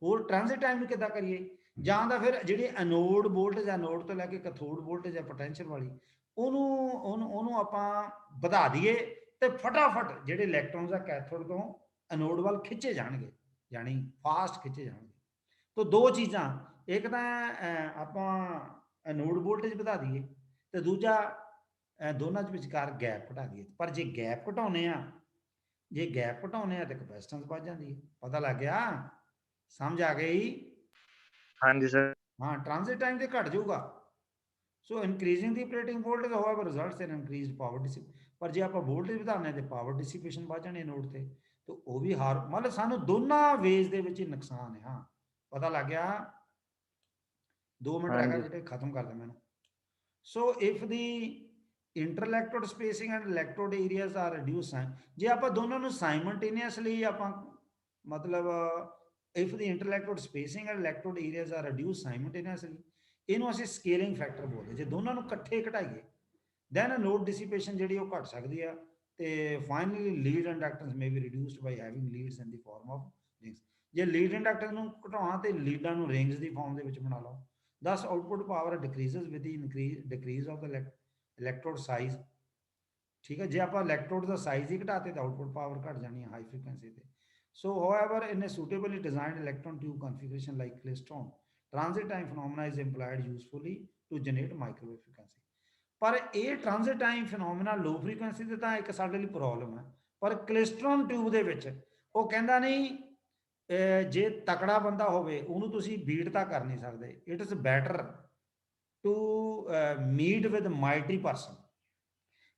ਹੋਰ ਟ੍ਰਾਂਜ਼ਿਟ ਟਾਈਮ ਨੂੰ ਕਿੱਦਾਂ ਕਰੀਏ? ਜਾਂ ਤਾਂ ਫਿਰ ਜਿਹੜੀ ਐਨੋਡ ਵੋਲਟੇਜ, ਐਨੋਡ ਤੋਂ ਲੈ ਕੇ ਕੈਥੋਡ ਵੋਲਟੇਜ ਹੈ ਪੋਟੈਂਸ਼ੀਅਲ ਵਾਲੀ, ਉਹਨੂੰ ਆਪਾਂ ਵਧਾ ਦਈਏ ਤੇ ਫਟਾਫਟ ਜਿਹੜੇ ਇਲੈਕਟ੍ਰੋਨਸ ਆ ਕੈਥੋਡ ਤੋਂ ਐਨੋਡ ਵੱਲ ਖਿੱਚੇ ਜਾਣਗੇ, ਯਾਨੀ ਫਾਸਟ ਖਿੱਚੇ ਜਾਣਗੇ। ਤੋ ਦੋ ਚੀਜ਼ਾਂ, ਇੱਕ ਤਾਂ ਆਪਾਂ ਐਨੋਡ ਵੋਲਟੇਜ ਵਧਾ ਦਈਏ, ਤੇ ਦੂਜਾ ਦੋਨਾਂ ਦੇ ਵਿਚਕਾਰ ਗੈਪ ਘਟਾ ਦਈਏ। ਪਰ ਜੇ ਗੈਪ ਘਟਾਉਣੇ ਆ, ਜੇ ਗੈਪ ਘਟਾਉਣੇ ਆ ਤੇ ਕਪੈਸਿਟੈਂਸ ਵੱਧ ਜਾਂਦੀ ਹੈ। ਪਤਾ ਲੱਗ ਗਿਆ? ਸਮਝ ਆ ਗਈ? हाँ जी सर। हाँ, ट्रांजिट टाइम ते घट जाऊगा। So increasing the operating voltage however results in increased power dissipation. पर जे आप वोल्टेज ਵਧਾਣੇ ਤੇ ਪਾਵਰ ਡਿਸਿਪੇਸ਼ਨ ਵੱਧ ਜਾਣੀ ਨੋਡ ਤੇ, तो ਉਹ ਵੀ ਹਾਰ, ਮਤਲਬ ਸਾਨੂੰ ਦੋਨਾਂ ਵੇਜ਼ ਦੇ ਵਿੱਚ ਨੁਕਸਾਨ ਹੈ। ਹਾਂ, ਪਤਾ ਲੱਗ ਗਿਆ? 2 ਮਿੰਟ ਰਹਿ ਗਏ ਜਿਹੜੇ ਖਤਮ ਕਰ ਦਿਆਂ ਮੈਨੂੰ। So if the interelectrode spacing and electrode areas are reduce, ਜੇ ਆਪਾਂ ਦੋਨਾਂ ਨੂੰ ਸਾਈਮਲਟੇਨੀਅਸਲੀ ਆਪਾਂ, ਮਤਲਬ if the interlectrode spacing and electrode areas are reduced simultaneously, ਇਹਨੂੰ ਅਸੀਂ ਸਕੇਲਿੰਗ ਫੈਕਟਰ ਬੋਲਦੇ। ਜੇ ਦੋਨਾਂ ਨੂੰ ਇਕੱਠੇ ਘਟਾਈਏ, then ਨੋਡ ਡਿਸਿਪੇਸ਼ਨ ਜਿਹੜੀ ਉਹ ਘਟ ਸਕਦੀ ਆ, ਤੇ finally lead inductance may be reduced by having leads in the form of rings। ਜੇ ਲੀਡ ਇੰਡਕਟੈਂਸ ਨੂੰ ਘਟਾਉਣਾ ਤੇ ਲੀਡਾਂ ਨੂੰ ਰਿੰਗਸ ਦੀ ਫਾਰਮ ਦੇ ਵਿੱਚ ਬਣਾ ਲਓ। thus output power decreases with the decrease of the electrode size। ਠੀਕ ਹੈ, ਜੇ ਆਪਾਂ ਇਲੈਕਟ੍ਰੋਡ ਦਾ ਸਾਈਜ਼ ਹੀ ਘਟਾਤੇ ਤਾਂ ਆਊਟਪੁੱਟ ਪਾਵਰ ਘਟ ਜਾਣੀ ਹੈ ਹਾਈ ਫ੍ਰੀਕੁਐਂਸੀ ਤੇ। So, however, in a suitably designed electron tube configuration like klystron, transit time phenomena is employed usefully to generate microwave frequency। पर ये transit time phenomena low frequency ਤੇ ਤਾਂ ਇੱਕ ਸਾਡੇ ਲਈ ਪ੍ਰੋਬਲਮ ਹੈ। ਪਰ ਕਲਿਸਟਰੋਨ ਟਿਊਬ ਦੇ ਵਿੱਚ ਉਹ ਕਹਿੰਦਾ ਨਹੀਂ, ਜੇ ਤਕੜਾ ਬੰਦਾ ਹੋਵੇ ਉਹਨੂੰ ਤੁਸੀਂ ਬੀਟ ਤਾਂ ਕਰ ਨਹੀਂ ਸਕਦੇ। It is better to meet with mighty person.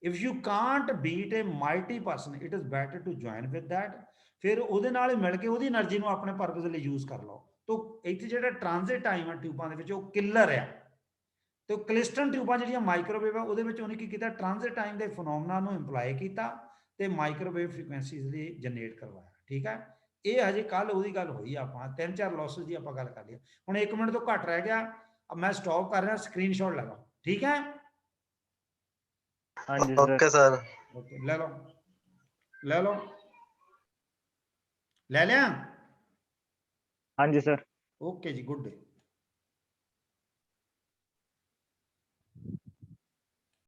if you can't beat a mighty person, it is better to join with that। ਫਿਰ ਉਹਦੇ ਨਾਲ ਮਿਲ ਕੇ ਉਹਦੀ એનર્ਜੀ ਨੂੰ ਆਪਣੇ ਪਰਪਸ ਲਈ ਯੂਜ਼ ਕਰ ਲਓ। ਤੋ ਇੱਥੇ ਜਿਹੜਾ ਟ੍ਰਾਂਜ਼ਿਟ ਟਾਈਮ ਆ ਟਿਊਬਾਂ ਦੇ ਵਿੱਚ ਉਹ ਕਿਲਰ ਆ। ਤੇ ਕਲਿਸਟਰਨ ਟਿਊਬਾਂ ਜਿਹੜੀਆਂ ਮਾਈਕ੍ਰੋਵੇਵ ਆ ਉਹਦੇ ਵਿੱਚ ਉਹਨੇ ਕੀ ਕੀਤਾ, ਟ੍ਰਾਂਜ਼ਿਟ ਟਾਈਮ ਦੇ ਫੀਨੋਮੀਨਾ ਨੂੰ ਇੰਪਲਾਈ ਕੀਤਾ ਤੇ ਮਾਈਕ੍ਰੋਵੇਵ ਫ੍ਰੀਕੁਐਂਸੀਜ਼ ਲਈ ਜਨਰੇਟ ਕਰਵਾਇਆ। ਠੀਕ ਹੈ, ਇਹ ਹਜੇ ਕੱਲ ਉਹਦੀ ਗੱਲ ਹੋਈ, ਆਪਾਂ 3-4 ਲੌਸਸ ਦੀ ਆਪਾਂ ਗੱਲ ਕਰ ਲਈ। ਹੁਣ 1 ਮਿੰਟ ਤੋਂ ਘੱਟ ਰਹਿ ਗਿਆ, ਮੈਂ ਸਟਾਪ ਕਰ ਰਿਹਾ, ਸਕਰੀਨਸ਼ਾਟ ਲੈ ਲਓ। ਠੀਕ ਹੈ, हाँ जी सर। Okay sir. ओके, ले लो, ले लो, ले लिया? हाँ जी सर। ओके जी, गुड डे।